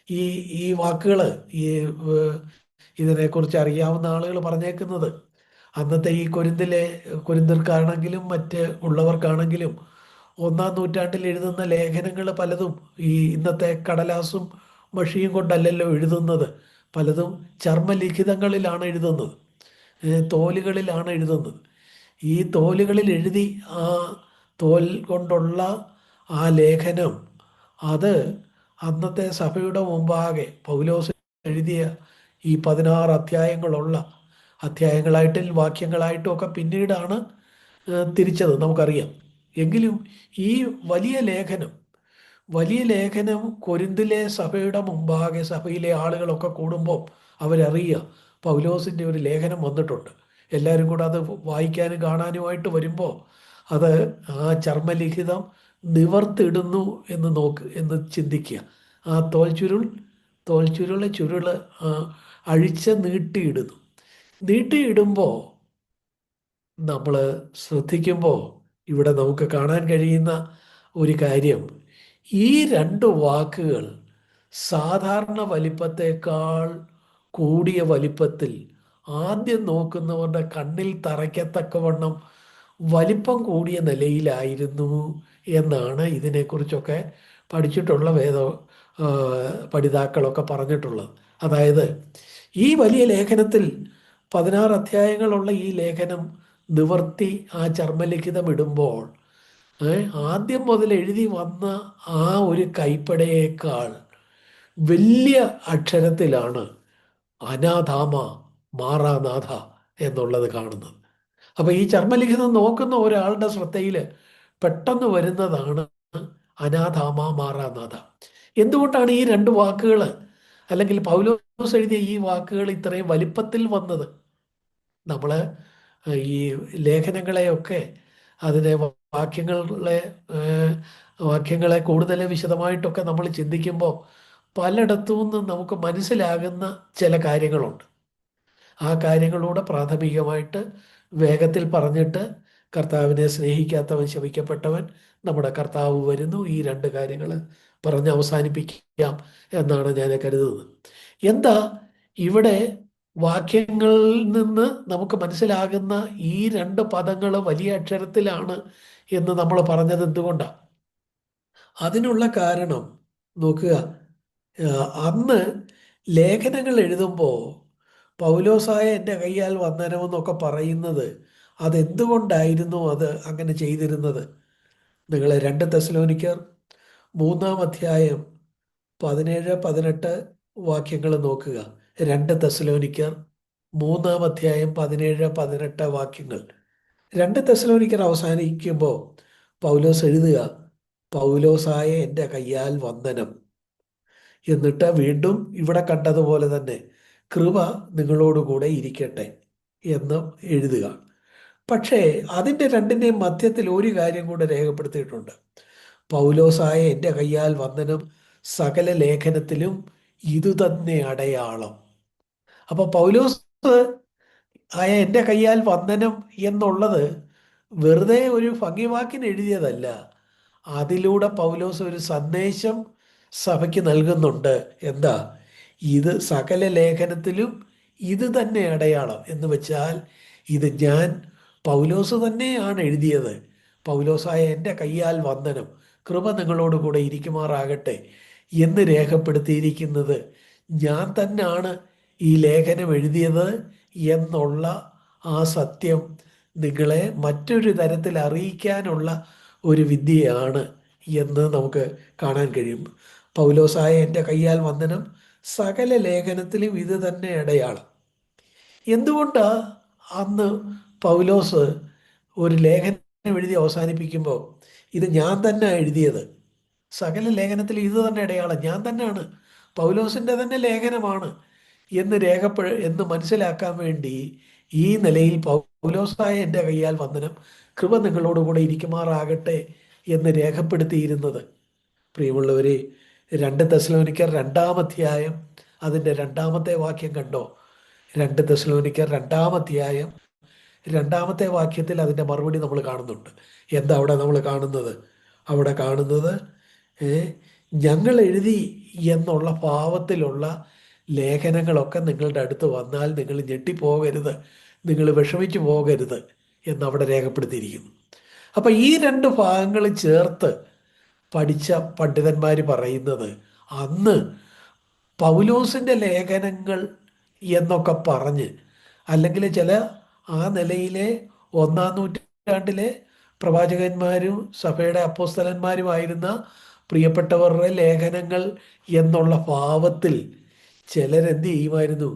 ഈ ഈ വാക്കുകൾ ഈ ഇതിനെക്കുറിച്ച് അറിയാവുന്ന ആളുകൾ പറഞ്ഞേക്കുന്നത് അന്നത്തെ ഈ കൊരിന്തിർക്കാണെങ്കിലും മറ്റ് ഉള്ളവർക്കാണെങ്കിലും ഒന്നാം നൂറ്റാണ്ടിൽ എഴുതുന്ന ലേഖനങ്ങൾ പലതും ഈ ഇന്നത്തെ കടലാസും മഷിയും കൊണ്ടല്ലല്ലോ എഴുതുന്നത്. പലതും ചർമ്മലിഖിതങ്ങളിലാണ് എഴുതുന്നത്, തോലുകളിലാണ് എഴുതുന്നത്. ഈ തോലുകളിൽ എഴുതി ആ തോൽ കൊണ്ടുള്ള ആ ലേഖനം അത് അന്നത്തെ സഭയുടെ മുമ്പാകെ പൗലോസ് എഴുതിയ ഈ 16 അധ്യായങ്ങളുള്ള അധ്യായങ്ങളായിട്ടും വാക്യങ്ങളായിട്ടും ഒക്കെ പിന്നീടാണ് തിരിച്ചത്, നമുക്കറിയാം. എങ്കിലും ഈ വലിയ ലേഖനം കൊരിന്തിലെ സഭയുടെ മുമ്പാകെ സഭയിലെ ആളുകളൊക്കെ കൂടുമ്പോൾ അവരറിയുക പൗലോസിൻ്റെ ഒരു ലേഖനം വന്നിട്ടുണ്ട്. എല്ലാവരും കൂടെ അത് വായിക്കാനും കാണാനുമായിട്ട് വരുമ്പോൾ അത് ആ ചർമ്മലിഖിതം നിവർത്തിടുന്നു എന്ന് ചിന്തിക്കുക. ആ തോൽച്ചുരുളെ അഴിച്ച് നീട്ടിയിടുമ്പോൾ നമ്മൾ ശ്രദ്ധിക്കുമ്പോൾ ഇവിടെ നമുക്ക് കാണാൻ കഴിയുന്ന ഒരു കാര്യം, ഈ രണ്ട് വാക്കുകൾ സാധാരണ വലിപ്പത്തേക്കാൾ കൂടിയ വലിപ്പത്തിൽ ആദ്യം നോക്കുന്നവരുടെ കണ്ണിൽ തറയ്ക്കത്തക്കവണ്ണം വലിപ്പം കൂടിയ നിലയിലായിരുന്നു എന്നാണ് ഇതിനെക്കുറിച്ചൊക്കെ പഠിച്ചിട്ടുള്ള പഠിതാക്കളൊക്കെ പറഞ്ഞിട്ടുള്ളത്. അതായത് ഈ വലിയ ലേഖനത്തിൽ 16 അധ്യായങ്ങളുള്ള ഈ ലേഖനം നിവർത്തി ആ ചർമ്മലിഖിതം ഇടുമ്പോൾ ആദ്യം മുതൽ എഴുതി വന്ന ആ ഒരു കൈപ്പടയേക്കാൾ വലിയ അക്ഷരത്തിലാണ് അനാഥാമ മാറാനാഥ എന്നുള്ളത് കാണുന്നത്. അപ്പൊ ഈ ചർമ്മലിഖിതം നോക്കുന്ന ഒരാളുടെ ശ്രദ്ധയിൽ പെട്ടെന്ന് വരുന്നതാണ് അനാഥാമ മാറാനാഥ. എന്തുകൊണ്ടാണ് ഈ രണ്ട് വാക്കുകൾ, അല്ലെങ്കിൽ പൗലോസ് എഴുതിയ ഈ വാക്കുകൾ ഇത്രയും വലിപ്പത്തിൽ വന്നത്? നമ്മൾ ഈ ലേഖനങ്ങളെയൊക്കെ അതിനെ വാക്യങ്ങളെ കൂടുതൽ വിശദമായിട്ടൊക്കെ നമ്മൾ ചിന്തിക്കുമ്പോൾ പലയിടത്തു നിന്നും നമുക്ക് മനസ്സിലാകുന്ന ചില കാര്യങ്ങളുണ്ട്. ആ കാര്യങ്ങളൂടെ പ്രാഥമികമായിട്ട് വേഗത്തിൽ പറഞ്ഞിട്ട് കർത്താവിനെ സ്നേഹിക്കാത്തവൻ ശപിക്കപ്പെട്ടവൻ, നമ്മുടെ കർത്താവ് വരുന്നു, ഈ രണ്ട് കാര്യങ്ങൾ പറഞ്ഞ് അവസാനിപ്പിക്കാം എന്നാണ് ഞാൻ കരുതുന്നത്. എന്താ ഇവിടെ വാക്യങ്ങളിൽ നിന്ന് നമുക്ക് മനസ്സിലാകുന്ന ഈ രണ്ട് പദങ്ങൾ വലിയ അക്ഷരത്തിലാണ് എന്ന് നമ്മൾ പറഞ്ഞത് എന്തുകൊണ്ടാണ്? അതിനുള്ള കാരണം നോക്കുക, അന്ന് ലേഖനങ്ങൾ എഴുതുമ്പോൾ പൗലോസായ എൻ്റെ കയ്യാൽ വന്ദനമെന്നൊക്കെ പറയുന്നത് അതെന്തുകൊണ്ടായിരുന്നു അത് അങ്ങനെ ചെയ്തിരുന്നത്? നിങ്ങൾ 2 തെസ്സലോനിക്കർ 3-ാം അധ്യായം 17-18 വാക്യങ്ങൾ നോക്കുക. 2 തെസ്സലോനിക്കർ 3-ാം അധ്യായം 17-18 വാക്യങ്ങൾ. 2 തെസ്സലോനിക്കർ അവസാനിക്കുമ്പോൾ പൗലോസ് എഴുതുക, പൗലോസായ എൻ്റെ കയ്യാൽ വന്ദനം. എന്നിട്ട് വീണ്ടും ഇവിടെ കണ്ടതുപോലെ തന്നെ കൃപ നിങ്ങളോടുകൂടെ ഇരിക്കട്ടെ എന്ന് എഴുതുക. പക്ഷേ അതിൻ്റെ രണ്ടിൻ്റെയും മധ്യത്തിൽ ഒരു കാര്യം കൂടെ രേഖപ്പെടുത്തിയിട്ടുണ്ട്. പൗലോസായ എൻ്റെ കയ്യാൽ വന്ദനം, സകല ലേഖനത്തിലും ഇതുതന്നെ അടയാളം. അപ്പൊ പൗലോസ് ആയ എൻ്റെ കയ്യാൽ വന്ദനം എന്നുള്ളത് വെറുതെ ഒരു ഭംഗിവാക്കിന് എഴുതിയതല്ല. അതിലൂടെ പൗലോസ് ഒരു സന്ദേശം സഭയ്ക്ക് നൽകുന്നുണ്ട്. എന്താ? ഇത് സകല ലേഖനത്തിലും ഇത് തന്നെ അടയാളം എന്ന് വെച്ചാൽ, ഇത് ഞാൻ പൗലോസ് തന്നെയാണ് എഴുതിയത്. പൗലോസായ എൻ്റെ കയ്യാൽ വന്ദനം, കൃപ നിങ്ങളോട് കൂടെ ഇരിക്കുമാറാകട്ടെ എന്ന് രേഖപ്പെടുത്തിയിരിക്കുന്നത് ഞാൻ തന്നെയാണ് ഈ ലേഖനം എഴുതിയത് എന്നുള്ള ആ സത്യം നിങ്ങളെ മറ്റൊരു തരത്തിൽ അറിയിക്കാനുള്ള ഒരു വിദ്യയാണ് എന്ന് നമുക്ക് കാണാൻ കഴിയും. പൗലോസായ എൻ്റെ കയ്യാൽ വന്ദനം, സകല ലേഖനത്തിലും ഇത് തന്നെ അടയാളം. എന്തുകൊണ്ടാ അന്ന് പൗലോസ് ഒരു ലേഖനം എഴുതി അവസാനിപ്പിക്കുമ്പോൾ ഇത് ഞാൻ തന്നെ എഴുതിയത്, സകല ലേഖനത്തിൽ ഇത് തന്നെ അടയാളം, ഞാൻ തന്നെയാണ്, പൗലോസിൻ്റെ തന്നെ ലേഖനമാണ് എന്ന് മനസ്സിലാക്കാൻ വേണ്ടി ഈ നിലയിൽ പൗലോസായ എൻ്റെ കയ്യാൽ വന്ദനം, കൃപ നിങ്ങളോടുകൂടെ ഇരിക്കുമാറാകട്ടെ എന്ന് രേഖപ്പെടുത്തിയിരുന്നത്? പ്രിയമുള്ളവരെ, 2 തെസ്സലോനിക്കർ 2-ാം അധ്യായം അതിൻ്റെ 2-ാമത്തെ വാക്യം കണ്ടോ? 2 തെസ്സലോനിക്കർ 2-ാം അധ്യായം 2-ാമത്തെ വാക്യത്തിൽ അതിൻ്റെ മറുപടി നമ്മൾ കാണുന്നുണ്ട്. എന്താ അവിടെ നമ്മൾ കാണുന്നത്? അവിടെ കാണുന്നത് ഞങ്ങൾ എഴുതി എന്നുള്ള ഭാവത്തിലുള്ള ലേഖനങ്ങളൊക്കെ നിങ്ങളുടെ അടുത്ത് വന്നാൽ നിങ്ങൾ ഞെട്ടിപ്പോകരുത്, നിങ്ങൾ വിഷമിച്ചു പോകരുത് എന്നവിടെ രേഖപ്പെടുത്തിയിരിക്കുന്നു. അപ്പം ഈ രണ്ട് ഭാഗങ്ങൾ ചേർത്ത് പഠിച്ച പണ്ഡിതന്മാർ പറയുന്നത്, അന്ന് പൗലോസിൻ്റെ ലേഖനങ്ങൾ എന്നൊക്കെ പറഞ്ഞ്, അല്ലെങ്കിൽ ചില ആ നിലയിലെ 1-ാം നൂറ്റാണ്ടിലെ പ്രവാചകന്മാരും സഭയുടെ അപ്പോസ്തലന്മാരുമായിരുന്ന പ്രിയപ്പെട്ടവരുടെ ലേഖനങ്ങൾ എന്നുള്ള ഭാവത്തിൽ ചിലരെന്ത് ചെയ്യുമായിരുന്നു?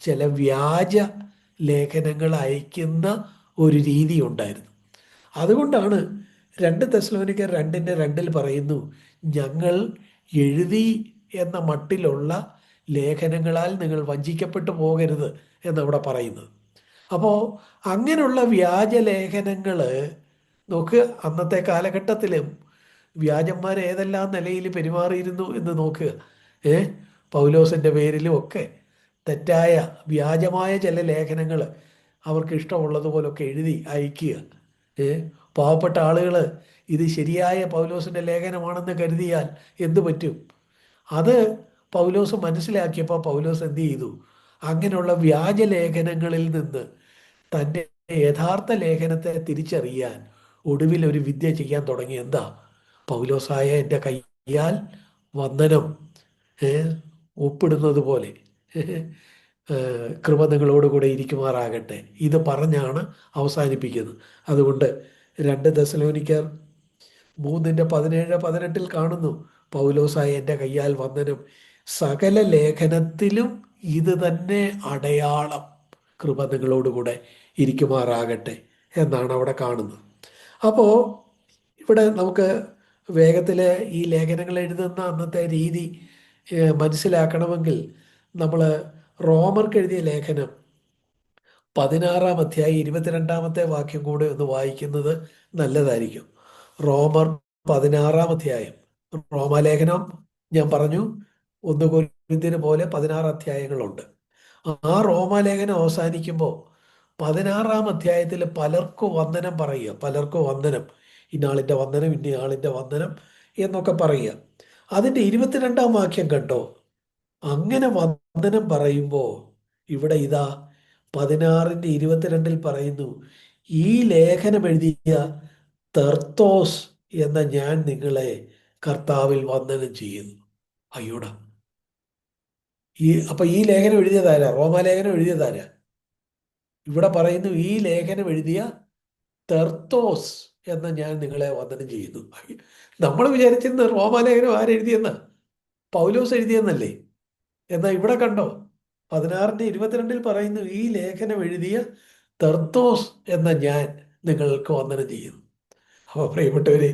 ചില വ്യാജ ലേഖനങ്ങൾ അയക്കുന്ന ഒരു രീതി ഉണ്ടായിരുന്നു. അതുകൊണ്ടാണ് 2 തെസ്സലോനിക്കർ 2:2 പറയുന്നു, ഞങ്ങൾ എഴുതി എന്ന മട്ടിലുള്ള ലേഖനങ്ങളാൽ നിങ്ങൾ വഞ്ചിക്കപ്പെട്ടു പോകരുത് എന്നവിടെ പറയുന്നത്. അപ്പോൾ അങ്ങനെയുള്ള വ്യാജ ലേഖനങ്ങൾ നോക്കുക. അന്നത്തെ കാലഘട്ടത്തിലും വ്യാജന്മാർ ഏതെല്ലാം നിലയിൽ പെരുമാറിയിരുന്നു എന്ന് നോക്കുക. ഏ പൗലോസിൻ്റെ പേരിലും ഒക്കെ തെറ്റായ വ്യാജമായ ചില ലേഖനങ്ങൾ അവർക്ക് ഇഷ്ടമുള്ളതുപോലൊക്കെ എഴുതി അയക്കുക. ഏ പാവപ്പെട്ട ആളുകൾ ഇത് ശരിയായ പൗലോസിൻ്റെ ലേഖനമാണെന്ന് കരുതിയാൽ എന്തു പറ്റും? അത് പൗലോസ് മനസ്സിലാക്കിയപ്പോൾ പൗലോസ് എന്ത് ചെയ്തു? അങ്ങനെയുള്ള വ്യാജ ലേഖനങ്ങളിൽ നിന്ന് തൻ്റെ യഥാർത്ഥ ലേഖനത്തെ തിരിച്ചറിയാൻ ഒടുവിൽ ഒരു വിദ്യ ചെയ്യാൻ തുടങ്ങി. എന്താ? പൗലോസായ എൻ്റെ കയ്യാൽ വന്ദനം, ഒപ്പിടുന്നത് പോലെ കൃപ നിങ്ങളോടുകൂടെ ഇരിക്കുമാറാകട്ടെ, ഇത് പറഞ്ഞാണ് അവസാനിപ്പിക്കുന്നത്. അതുകൊണ്ട് 2 തെസ്സലോനിക്കർ 3:17-18 കാണുന്നു, പൗലോസായ എൻ്റെ കയ്യാൽ വന്ദനം, സകല ലേഖനത്തിലും ഇത് തന്നെ അടയാളം, കൃപ നിങ്ങളോടുകൂടെ ഇരിക്കുമാറാകട്ടെ എന്നാണ് അവിടെ കാണുന്നത്. അപ്പോൾ ഇവിടെ നമുക്ക് വേഗത്തിൽ ഈ ലേഖനങ്ങൾ എഴുതുന്ന അന്നത്തെ രീതി മനസ്സിലാക്കണമെങ്കിൽ നമ്മൾ റോമർക്ക് എഴുതിയ ലേഖനം 16-ാം അധ്യായം 22-ാമത്തെ വാക്യം കൂടെ ഒന്ന് വായിക്കുന്നത് നല്ലതായിരിക്കും. റോമർ 16-ാം അധ്യായം. റോമാലേഖനം ഞാൻ പറഞ്ഞു 1 കൊരിന്ത്യർ പോലെ 16 അധ്യായങ്ങളുണ്ട്. ആ റോമാലേഖനം അവസാനിക്കുമ്പോൾ 16-ാം അധ്യായത്തിൽ പലർക്കും വന്ദനം പറയുക, പലർക്കും വന്ദനം, ഇന്നാളിൻ്റെ വന്ദനം, ഇന്നയാളിൻ്റെ വന്ദനം എന്നൊക്കെ പറയുക. അതിൻ്റെ 22-ാം വാക്യം കണ്ടോ? അങ്ങനെ വന്ദനം പറയുമ്പോൾ ഇവിടെ ഇതാ 16-ന്റെ 22 പറയുന്നു, ഈ ലേഖനം എഴുതിയ തെർത്തോസ് എന്ന ഞാൻ നിങ്ങളെ കർത്താവിൽ വന്ദനം ചെയ്യുന്നു. അയ്യോടാ, അപ്പൊ ഈ ലേഖനം എഴുതിയതാരാ? റോമാലേഖനം എഴുതിയതാരാ? ഇവിടെ പറയുന്നു, ഈ ലേഖനം എഴുതിയ തെർത്തോസ് എന്ന ഞാൻ നിങ്ങളെ വന്ദനം ചെയ്യുന്നു. നമ്മൾ വിചാരിച്ചിരുന്ന റോമാലേഖനം ആരെഴുതിയെന്ന? പൗലോസ് എഴുതിയെന്നല്ലേ? എന്നാൽ ഇവിടെ കണ്ടോ 16-ന്റെ 22 പറയുന്നു, ഈ ലേഖനം എഴുതിയ തെർത്തോസ് എന്ന ഞാൻ നിങ്ങൾക്ക് വന്ദനം ചെയ്യുന്നു. അപ്പോൾ പ്രിയപ്പെട്ടവരെ,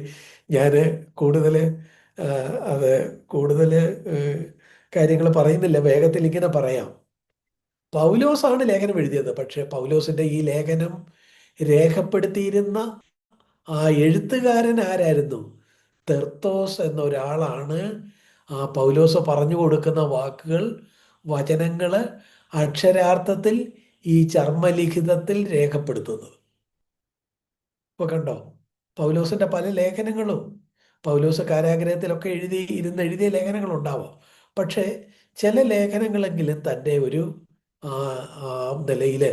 ഞാൻ കൂടുതൽ അത് കൂടുതൽ കാര്യങ്ങൾ പറയുന്നില്ല, വേഗത്തിൽ ഇങ്ങനെ പറയാം. പൗലോസാണ് ലേഖനം എഴുതിയത്. പക്ഷേ പൗലോസിൻ്റെ ഈ ലേഖനം രേഖപ്പെടുത്തിയിരുന്ന ആ എഴുത്തുകാരൻ ആരായിരുന്നു? തെർത്തോസ് എന്ന ഒരാളാണ് ആ പൗലോസ് പറഞ്ഞു കൊടുക്കുന്ന വാക്കുകൾ, വചനങ്ങള് അക്ഷരാർത്ഥത്തിൽ ഈ ചർമ്മലിഖിതത്തിൽ രേഖപ്പെടുത്തുന്നത്. ഇപ്പൊ കണ്ടോ, പൗലോസിന്റെ പല ലേഖനങ്ങളും, പൗലോസ് കാരാഗ്രഹത്തിലൊക്കെ എഴുതിയ ലേഖനങ്ങൾ ഉണ്ടാവാം. പക്ഷേ ചില ലേഖനങ്ങളെങ്കിലും തൻ്റെ ഒരു ആ ആ നിലയിൽ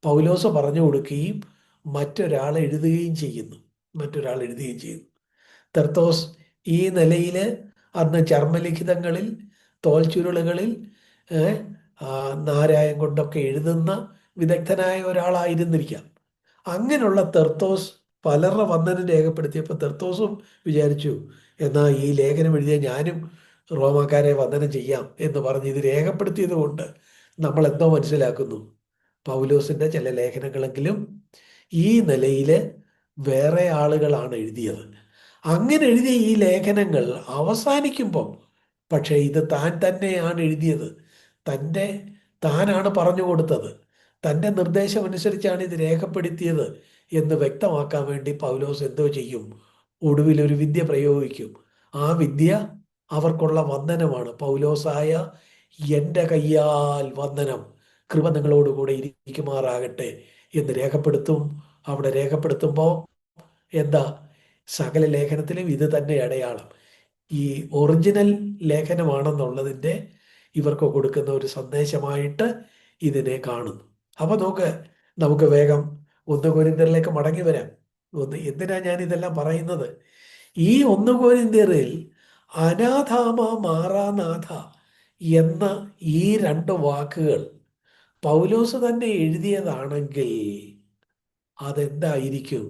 പൗലോസ് പറഞ്ഞു കൊടുക്കുകയും മറ്റൊരാൾ എഴുതുകയും ചെയ്യുന്നു. മറ്റൊരാൾ എഴുതുകയും ചെയ്യുന്നു. തെർത്തോസ് ഈ നിലയിൽ അന്ന് ചർമ്മലിഖിതങ്ങളിൽ, തോൽച്ചുരുളുകളിൽ ഏഹ്, നാരായം കൊണ്ടൊക്കെ എഴുതുന്ന വിദഗ്ധനായ ഒരാളായിരുന്നിരിക്കാം. അങ്ങനെയുള്ള തെർത്തോസ് പലരുടെ വന്ദനം രേഖപ്പെടുത്തിയപ്പോൾ തെർത്തോസും വിചാരിച്ചു, എന്നാൽ ഈ ലേഖനം എഴുതിയ ഞാനും റോമാക്കാരെ വന്ദനം ചെയ്യാം എന്ന് പറഞ്ഞ് ഇത് രേഖപ്പെടുത്തിയത് കൊണ്ട് നമ്മൾ എന്തോ മനസ്സിലാക്കുന്നു, പൗലോസിന്റെ ചില ലേഖനങ്ങളെങ്കിലും ഈ നിലയിൽ വേറെ ആളുകളാണ് എഴുതിയത്. അങ്ങനെ എഴുതിയ ഈ ലേഖനങ്ങൾ അവസാനിക്കുമ്പം പക്ഷേ ഇത് താൻ തന്നെയാണ് എഴുതിയത്, താനാണ് പറഞ്ഞു കൊടുത്തത്, തൻ്റെ നിർദ്ദേശമനുസരിച്ചാണ് ഇത് രേഖപ്പെടുത്തിയത് എന്ന് വ്യക്തമാക്കാൻ വേണ്ടി പൗലോസ് എന്തോ ചെയ്യും? ഒടുവിൽ ഒരു വിദ്യ പ്രയോഗിക്കും. ആ വിദ്യ അവർക്കുള്ള വന്ദനമാണ്. പൗലോസായ എൻ്റെ കയ്യാൽ വന്ദനം, കൃപ നിങ്ങളോടുകൂടെ ഇരിക്കുമാറാകട്ടെ എന്ന് രേഖപ്പെടുത്തും. അവിടെ രേഖപ്പെടുത്തുമ്പോൾ എന്താ, സകല ലേഖനത്തിലും ഇത് തന്നെ അടയാളം. ഈ ഒറിജിനൽ ലേഖനമാണെന്നുള്ളതിൻ്റെ ഇവർക്ക് കൊടുക്കുന്ന ഒരു സന്ദേശമായിട്ട് ഇതിനെ കാണുന്നു. അപ്പൊ നമുക്ക് വേഗം 1 കൊരിന്ത്യരിലേക്ക് മടങ്ങി വരാം. എന്തിനാ ഞാൻ ഇതെല്ലാം പറയുന്നത്? ഈ 1 കൊരിന്ത്യരിൽ അനാഥാമ മാറാനാഥ എന്ന ഈ 2 വാക്കുകൾ പൗലോസ് തന്നെ എഴുതിയതാണെങ്കിൽ അതെന്തായിരിക്കും?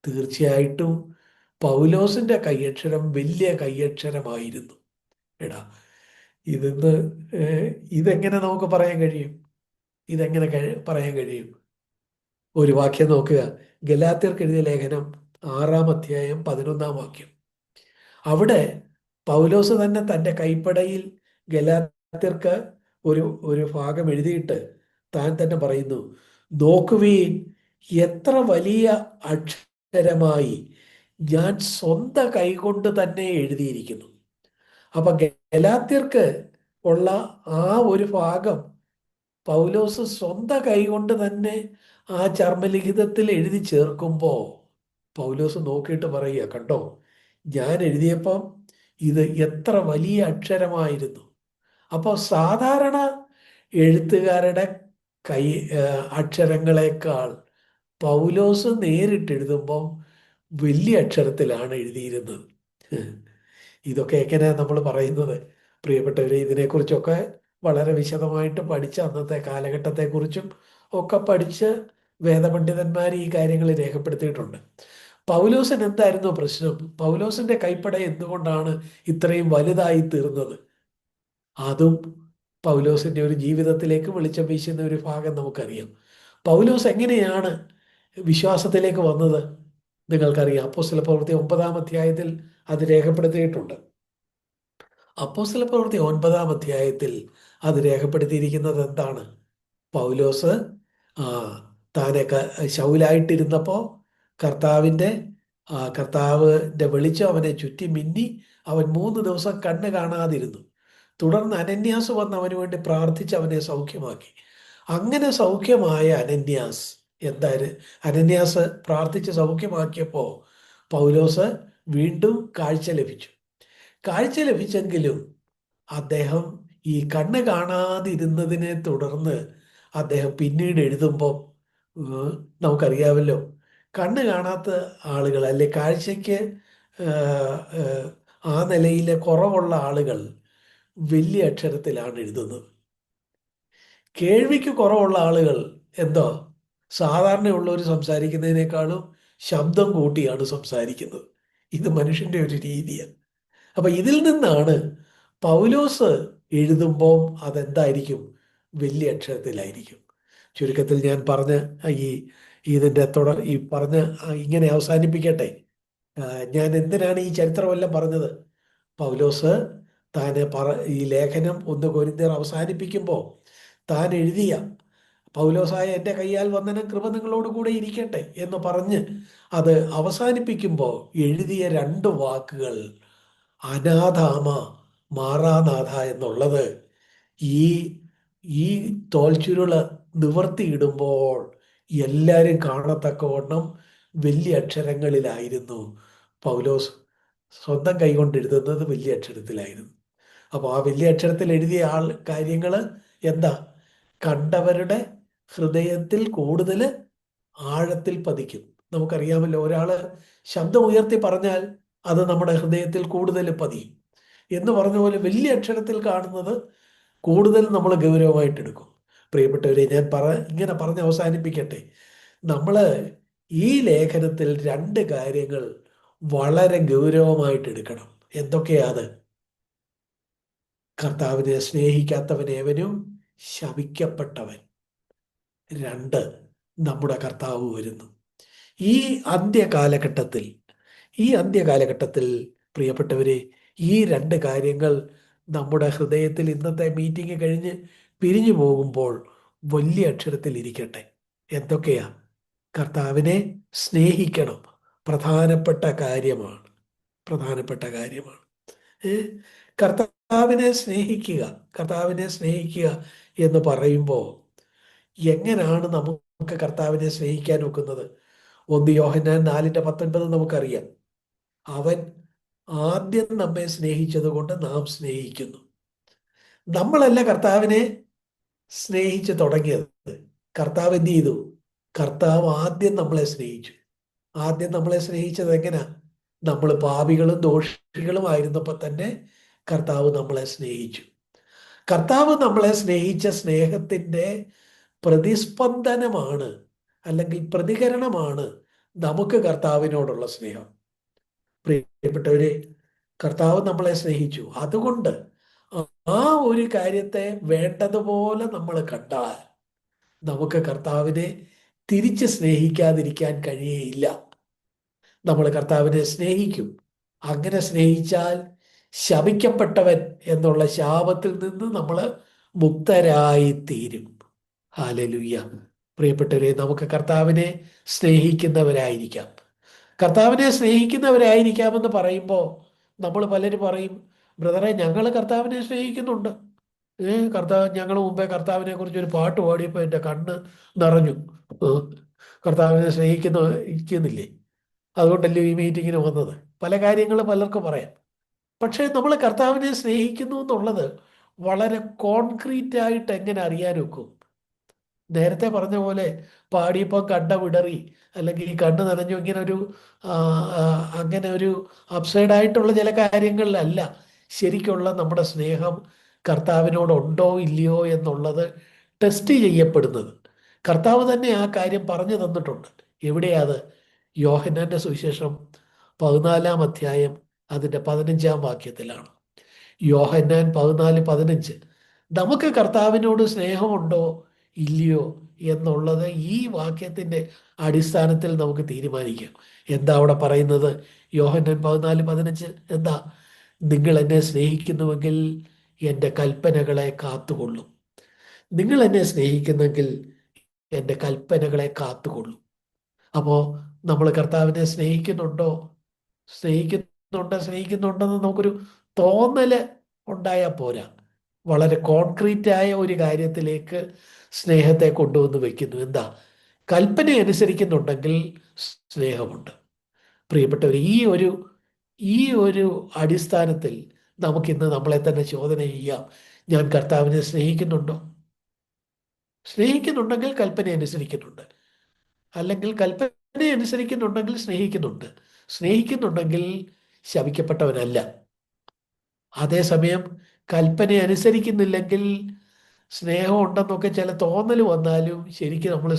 തീർച്ചയായിട്ടും പൗലോസിന്റെ കൈയക്ഷരം വലിയ കൈയക്ഷരമായിരുന്നു. എടാ, ഇതിന്ന് ഇതെങ്ങനെ നമുക്ക് പറയാൻ കഴിയും? ഇതെങ്ങനെ പറയാൻ കഴിയും? ഒരു വാക്യം നോക്കുക. ഗലാത്യർക്ക് എഴുതിയ ലേഖനം 6-ാം അധ്യായം 11-ാം വാക്യം. അവിടെ പൗലോസ് തന്നെ തൻ്റെ കൈപ്പടയിൽ ഗലാത്യർക്ക് ഒരു ഭാഗം എഴുതിയിട്ട് താൻ തന്നെ പറയുന്നു, നോക്കുവീൻ എത്ര വലിയ അക്ഷരമായി ഞാൻ സ്വന്തം കൈകൊണ്ട് തന്നെ എഴുതിയിരിക്കുന്നു. അപ്പൊ ഗലാത്യർക്ക് ഉള്ള ആ ഒരു ഭാഗം പൗലോസ് സ്വന്തം കൈകൊണ്ട് തന്നെ ആ ചർമ്മലിഖിതത്തിൽ എഴുതി ചേർക്കുമ്പോൾ പൗലോസ് നോക്കിയിട്ട് പറയുക, കണ്ടോ, ഞാൻ എഴുതിയപ്പം ഇത് എത്ര വലിയ അക്ഷരമായിരുന്നു. അപ്പോൾ സാധാരണ എഴുത്തുകാരുടെ കൈ അക്ഷരങ്ങളെക്കാൾ പൗലോസ് നേരിട്ട് എഴുതുമ്പം വലിയ അക്ഷരത്തിലാണ് എഴുതിയിരുന്നത്. ഇതൊക്കെ എങ്ങനെയാണ് നമ്മൾ പറയുന്നത്? പ്രിയപ്പെട്ടവരെ, ഇതിനെക്കുറിച്ചൊക്കെ വളരെ വിശദമായിട്ട് പഠിച്ച അന്നത്തെ കാലഘട്ടത്തെക്കുറിച്ചും ഒക്കെ പഠിച്ച് വേദപണ്ഡിതന്മാർ ഈ കാര്യങ്ങൾ രേഖപ്പെടുത്തിയിട്ടുണ്ട്. പൗലോസിന് എന്തായിരുന്നു പ്രശ്നം? പൗലോസിന്റെ കൈപ്പട എന്തുകൊണ്ടാണ് ഇത്രയും വലുതായി തീർന്നത്? അതും പൗലോസിന്റെ ഒരു ജീവിതത്തിലേക്ക് വെളിച്ചം വീശുന്ന ഒരു ഭാഗം നമുക്കറിയാം. പൗലോസ് എങ്ങനെയാണ് വിശ്വാസത്തിലേക്ക് വന്നത്? നിങ്ങൾക്കറിയാം. അപ്പോസ്തല പ്രവൃത്തി 9-ാം അധ്യായത്തിൽ അത് രേഖപ്പെടുത്തിയിട്ടുണ്ട്. അപ്പോസ്തല പ്രവൃത്തി 9-ാം അധ്യായത്തിൽ അത് രേഖപ്പെടുത്തിയിരിക്കുന്നത് എന്താണ്? പൗലോസ് താനെ ശൗലായിട്ടിരുന്നപ്പോൾ കർത്താവിന്റെ വെളിച്ചം അവനെ ചുറ്റി മിന്നി. അവൻ 3 ദിവസം കണ്ണ് കാണാതിരുന്നു. തുടർന്ന് അനന്യാസ് വന്ന് അവന് വേണ്ടി പ്രാർത്ഥിച്ച് അവനെ സൗഖ്യമാക്കി. അങ്ങനെ സൗഖ്യമായ അനന്യാസ് പ്രാർത്ഥിച്ച് സൗഖ്യമാക്കിയപ്പോൾ പൗലോസ് വീണ്ടും കാഴ്ച ലഭിച്ചു. കാഴ്ച ലഭിച്ചെങ്കിലും അദ്ദേഹം ഈ കണ്ണ് കാണാതിരുന്നതിനെ തുടർന്ന് അദ്ദേഹം പിന്നീട് എഴുതുമ്പോൾ നമുക്കറിയാമല്ലോ, കണ്ണ് കാണാത്ത ആളുകൾ, അല്ലെ കാഴ്ചയ്ക്ക് ആ നിലയിലെ കുറവുള്ള ആളുകൾ വലിയ അക്ഷരത്തിലാണ് എഴുതുന്നത്. കേൾവിക്ക് കുറവുള്ള ആളുകൾ എന്തോ സാധാരണയുള്ളവർ സംസാരിക്കുന്നതിനേക്കാളും ശബ്ദം കൂട്ടിയാണ് സംസാരിക്കുന്നത്. ഇത് മനുഷ്യന്റെ ഒരു രീതിയാണ്. അപ്പൊ ഇതിൽ നിന്നാണ് പൗലോസ് എഴുതുമ്പോൾ അതെന്തായിരിക്കും? വലിയ അക്ഷരത്തിലായിരിക്കും. ചുരുക്കത്തിൽ ഞാൻ പറഞ്ഞ ഇതിൻ്റെ പറഞ്ഞ് ഇങ്ങനെ അവസാനിപ്പിക്കട്ടെ. ഞാൻ എന്തിനാണ് ഈ ചരിത്രമെല്ലാം പറഞ്ഞത്? പൗലോസ് ഈ ലേഖനം 1 കൊരിന്ത്യർ അവസാനിപ്പിക്കുമ്പോൾ താൻ എഴുതിയ പൗലോസായ എൻ്റെ കയ്യാൽ വന്ദനം, കൃപ നിങ്ങളോട് കൂടെ ഇരിക്കട്ടെ എന്ന് പറഞ്ഞ് അത് അവസാനിപ്പിക്കുമ്പോൾ എഴുതിയ രണ്ട് വാക്കുകൾ അനാഥാമ മാറാനാഥ എന്നുള്ളത് ഈ ഈ തോൽച്ചുരുള് നിവർത്തിയിടുമ്പോൾ എല്ലാവരും കാണത്തക്കവണ്ണം വലിയ അക്ഷരങ്ങളിലായിരുന്നു പൗലോസ് സ്വന്തം കൈകൊണ്ട് എഴുതുന്നത്, വലിയ അക്ഷരത്തിലായിരുന്നു. അപ്പോൾ ആ വലിയ അക്ഷരത്തിൽ എഴുതിയ കാര്യങ്ങൾ എന്താ? കണ്ടവരുടെ ഹൃദയത്തിൽ കൂടുതൽ ആഴത്തിൽ പതിക്കും. നമുക്കറിയാമല്ലോ, ഒരാള് ശബ്ദം ഉയർത്തി പറഞ്ഞാൽ അത് നമ്മുടെ ഹൃദയത്തിൽ കൂടുതൽ പതിയും എന്ന് പറഞ്ഞ പോലെ വലിയ അക്ഷരത്തിൽ കാണുന്നത് കൂടുതൽ നമ്മൾ ഗൗരവമായിട്ട് എടുക്കും. പ്രിയപ്പെട്ടവരെ, ഞാൻ ഇങ്ങനെ പറഞ്ഞ് അവസാനിപ്പിക്കട്ടെ. നമ്മൾ ഈ ലേഖനത്തിൽ രണ്ട് കാര്യങ്ങൾ വളരെ ഗൗരവമായിട്ട് എടുക്കണം. എന്തൊക്കെയാണ്? കർത്താവിനെ സ്നേഹിക്കാത്തവനേവനും ശപിക്കപ്പെട്ടവൻ. രണ്ട്, നമ്മുടെ കർത്താവ് വരുന്നു. ഈ അന്ത്യകാലഘട്ടത്തിൽ പ്രിയപ്പെട്ടവരെ, ഈ രണ്ട് കാര്യങ്ങൾ നമ്മുടെ ഹൃദയത്തിൽ ഇന്നത്തെ മീറ്റിംഗ് കഴിഞ്ഞ് പിരിഞ്ഞു പോകുമ്പോൾ വലിയ അക്ഷരത്തിൽ ഇരിക്കട്ടെ. എന്തൊക്കെയാ? കർത്താവിനെ സ്നേഹിക്കണം. പ്രധാനപ്പെട്ട കാര്യമാണ്. കർത്താവിനെ സ്നേഹിക്കുക എന്ന് പറയുമ്പോൾ എങ്ങനെയാണ് നമുക്ക് കർത്താവിനെ സ്നേഹിക്കാൻ ഒക്കുന്നത്? 1 യോഹന്നാൻ 4:19 നമുക്കറിയാം. അവൻ ആദ്യം നമ്മെ സ്നേഹിച്ചത് കൊണ്ട് നാം സ്നേഹിക്കുന്നു. നമ്മളല്ല കർത്താവിനെ സ്നേഹിച്ച് തുടങ്ങിയത്. കർത്താവ് എന്ത് ചെയ്തു? കർത്താവ് ആദ്യം നമ്മളെ സ്നേഹിച്ചു. ആദ്യം നമ്മളെ സ്നേഹിച്ചത് എങ്ങനെയാ? നമ്മൾ പാപികളും ദോഷികളും ആയിരുന്നപ്പോൾ തന്നെ കർത്താവ് നമ്മളെ സ്നേഹിച്ചു. കർത്താവ് നമ്മളെ സ്നേഹിച്ച സ്നേഹത്തിൻ്റെ പ്രതിസ്പന്ദനമാണ്, അല്ലെങ്കിൽ പ്രതികരണമാണ് നമുക്ക് കർത്താവിനോടുള്ള സ്നേഹം. പ്രിയപ്പെട്ടവരെ, കർത്താവ് നമ്മളെ സ്നേഹിച്ചു. അതുകൊണ്ട് ആ ഒരു കാര്യത്തെ വേണ്ടതുപോലെ നമ്മൾ കണ്ടാൽ നമുക്ക് കർത്താവിനെ തിരിച്ച് സ്നേഹിക്കാതിരിക്കാൻ കഴിയുകയില്ല. നമ്മൾ കർത്താവിനെ സ്നേഹിക്കും. അങ്ങനെ സ്നേഹിച്ചാൽ ശപിക്കപ്പെട്ടവൻ എന്നുള്ള ശാപത്തിൽ നിന്ന് നമ്മൾ മുക്തരായി തീരും. ഹല്ലേലൂയ. പ്രിയപ്പെട്ടവരെ, നമുക്ക് കർത്താവിനെ സ്നേഹിക്കുന്നവരായിരിക്കാം. കർത്താവിനെ സ്നേഹിക്കുന്നവരായിരിക്കാമെന്ന് പറയുമ്പോൾ നമ്മൾ പലരും പറയും, ബ്രദറെ, ഞങ്ങൾ കർത്താവിനെ സ്നേഹിക്കുന്നുണ്ട്. ഞങ്ങൾ മുമ്പേ കർത്താവിനെ കുറിച്ച് ഒരു പാട്ട് പാടിയപ്പോൾ എൻ്റെ കണ്ണ് നിറഞ്ഞു. കർത്താവിനെ സ്നേഹിക്കുന്നില്ലേ? അതുകൊണ്ടല്ലേ ഈ മീറ്റിങ്ങിന് വന്നത്. പല കാര്യങ്ങൾ പലർക്കും പറയാം. പക്ഷേ നമ്മൾ കർത്താവിനെ സ്നേഹിക്കുന്നു എന്നുള്ളത് വളരെ കോൺക്രീറ്റ് ആയിട്ട് എങ്ങനെ അറിയാൻ ഒക്കും? നേരത്തെ പറഞ്ഞ പോലെ പാടിയപ്പോൾ കണ്ട വിടറി, അല്ലെങ്കിൽ ഈ കണ്ണ് നനഞ്ഞു, അങ്ങനെ ഒരു അപ്സൈഡ് ആയിട്ടുള്ള ചില കാര്യങ്ങളിലല്ല ശരിക്കുള്ള നമ്മുടെ സ്നേഹം കർത്താവിനോടുണ്ടോ ഇല്ലയോ എന്നുള്ളത് ടെസ്റ്റ് ചെയ്യപ്പെടുന്നത്. കർത്താവ് തന്നെ ആ കാര്യം പറഞ്ഞു തന്നിട്ടുണ്ട്. എവിടെയാത്? യോഹന്നാന്റെ സുവിശേഷം 14-ാം അധ്യായം അതിൻ്റെ 15-ാം വാക്യത്തിലാണ്. യോഹന്നാൻ 14:15. നമുക്ക് കർത്താവിനോട് സ്നേഹമുണ്ടോ ഇല്ലയോ എന്നുള്ളത് ഈ വാക്യത്തിൻ്റെ അടിസ്ഥാനത്തിൽ നമുക്ക് തീരുമാനിക്കാം. എന്താ അവിടെ പറയുന്നത്? യോഹന്നാൻ 14:15 എന്താ? നിങ്ങൾ എന്നെ സ്നേഹിക്കുന്നുവെങ്കിൽ എൻ്റെ കൽപ്പനകളെ കാത്തുകൊള്ളും. നിങ്ങൾ എന്നെ സ്നേഹിക്കുന്നെങ്കിൽ എൻ്റെ കൽപ്പനകളെ കാത്തുകൊള്ളും. അപ്പോൾ നമ്മൾ കർത്താവിനെ സ്നേഹിക്കുന്നുണ്ടെന്ന് നമുക്കൊരു തോന്നല് ഉണ്ടായാൽ പോരാ. വളരെ കോൺക്രീറ്റ് ആയ ഒരു കാര്യത്തിലേക്ക് സ്നേഹത്തെ കൊണ്ടുവന്ന് വെക്കുന്നു. എന്താ? കൽപ്പന അനുസരിക്കുന്നുണ്ടെങ്കിൽ സ്നേഹമുണ്ട്. പ്രിയപ്പെട്ടവർ, ഈ ഒരു അടിസ്ഥാനത്തിൽ നമുക്കിന്ന് നമ്മളെ തന്നെ ചോദന ചെയ്യാം. ഞാൻ കർത്താവിനെ സ്നേഹിക്കുന്നുണ്ടോ? സ്നേഹിക്കുന്നുണ്ടെങ്കിൽ കൽപ്പന അനുസരിക്കുന്നുണ്ട്. അല്ലെങ്കിൽ കൽപ്പന അനുസരിക്കുന്നുണ്ടെങ്കിൽ സ്നേഹിക്കുന്നുണ്ടെങ്കിൽ ശപിക്കപ്പെട്ടവനല്ല. അതേസമയം കൽപ്പന അനുസരിക്കുന്നില്ലെങ്കിൽ സ്നേഹം ഉണ്ടെന്നൊക്കെ ചില തോന്നൽ വന്നാലും ശരിക്കും നമ്മൾ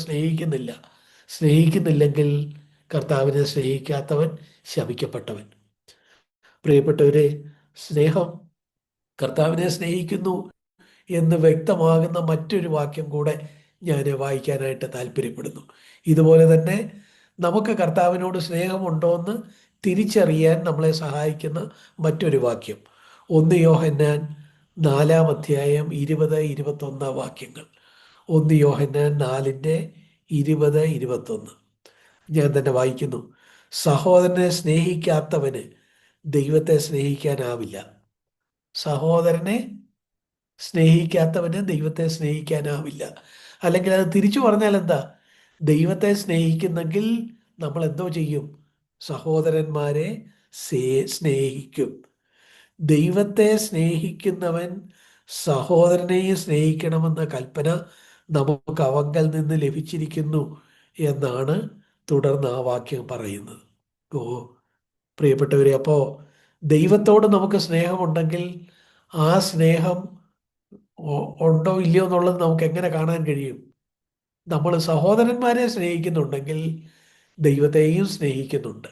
സ്നേഹിക്കുന്നില്ലെങ്കിൽ കർത്താവിനെ സ്നേഹിക്കാത്തവൻ ശപിക്കപ്പെട്ടവൻ. പ്രിയപ്പെട്ടവരെ, സ്നേഹം കർത്താവിനെ സ്നേഹിക്കുന്നു എന്ന് വ്യക്തമാകുന്ന മറ്റൊരു വാക്യം കൂടെ ഞാൻ വായിക്കാനായിട്ട് താല്പര്യപ്പെടുന്നു. ഇതുപോലെ തന്നെ നമുക്ക് കർത്താവിനോട് സ്നേഹമുണ്ടോ എന്ന് തിരിച്ചറിയാൻ നമ്മളെ സഹായിക്കുന്ന മറ്റൊരു വാക്യം 1 യോഹന്നാൻ 4-ാം അധ്യായം 20-21 വാക്യങ്ങൾ. ഒന്ന് യോഹന്നാൻ 4:20-21 ഞാൻ തന്നെ വായിക്കുന്നു. സഹോദരനെ സ്നേഹിക്കാത്തവന് ദൈവത്തെ സ്നേഹിക്കാനാവില്ല. സഹോദരനെ സ്നേഹിക്കാത്തവന് ദൈവത്തെ സ്നേഹിക്കാനാവില്ല. അല്ലെങ്കിൽ അത് തിരിച്ചു പറഞ്ഞാൽ എന്താ? ദൈവത്തെ സ്നേഹിക്കുന്നെങ്കിൽ നമ്മൾ എന്തോ ചെയ്യും? സഹോദരന്മാരെ സ്നേഹിക്കും. ദൈവത്തെ സ്നേഹിക്കുന്നവൻ സഹോദരനെയും സ്നേഹിക്കണമെന്ന കൽപ്പന നമുക്ക് അവങ്കൽ നിന്ന് ലഭിച്ചിരിക്കുന്നു എന്നാണ് തുടർന്ന് ആ വാക്യം പറയുന്നത്. ഓ പ്രിയപ്പെട്ടവരെ, അപ്പോൾ ദൈവത്തോട് നമുക്ക് സ്നേഹമുണ്ടെങ്കിൽ ആ സ്നേഹം ഉണ്ടോ ഇല്ലയോ എന്നുള്ളത് നമുക്ക് എങ്ങനെ കാണാൻ കഴിയും? നമ്മൾ സഹോദരന്മാരെ സ്നേഹിക്കുന്നുണ്ടെങ്കിൽ ദൈവത്തെയും സ്നേഹിക്കുന്നുണ്ട്.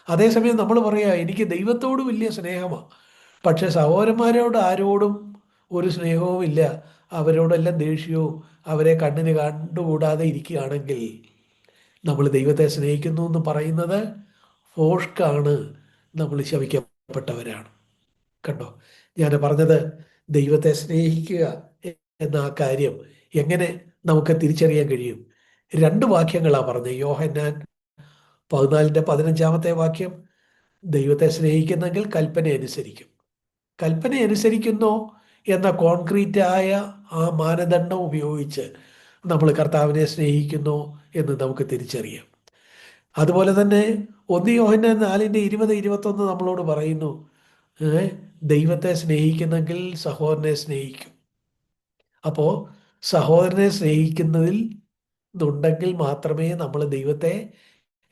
അതേസമയം നമ്മൾ പറയാ എനിക്ക് ദൈവത്തോട് വലിയ സ്നേഹമാണ്, പക്ഷെ സഹോദരന്മാരോട് ആരോടും ഒരു സ്നേഹവും ഇല്ല, അവരോടെല്ലാം ദേഷ്യവും, അവരെ കണ്ണിന് കണ്ടുകൂടാതെ ഇരിക്കുകയാണെങ്കിൽ നമ്മൾ ദൈവത്തെ സ്നേഹിക്കുന്നു എന്ന് പറയുന്നത് ഫോഷ്കാണ്, നമ്മൾ ശപിക്കപ്പെട്ടവരാണ്. കണ്ടോ ഞാൻ പറഞ്ഞത്? ദൈവത്തെ സ്നേഹിക്കുക എന്ന ആ കാര്യം എങ്ങനെ നമുക്ക് തിരിച്ചറിയാൻ കഴിയും? രണ്ട് വാക്യങ്ങളാണ് പറഞ്ഞത്. യോഹന്നാൻ 14:15 വാക്യം, ദൈവത്തെ സ്നേഹിക്കുന്നെങ്കിൽ കൽപ്പന അനുസരിക്കും. കൽപ്പന അനുസരിക്കുന്നോ എന്ന കോൺക്രീറ്റായ ആ മാനദണ്ഡം ഉപയോഗിച്ച് നമ്മൾ കർത്താവിനെ സ്നേഹിക്കുന്നു എന്ന് നമുക്ക് തിരിച്ചറിയാം. അതുപോലെ തന്നെ 1 യോഹന്നാൻ 4:20-21 നമ്മളോട് പറയുന്നു, ദൈവത്തെ സ്നേഹിക്കുന്നെങ്കിൽ സഹോദരനെ സ്നേഹിക്കും. അപ്പോൾ സഹോദരനെ സ്നേഹിക്കുന്നതിൽ ഉണ്ടെങ്കിൽ മാത്രമേ നമ്മൾ ദൈവത്തെ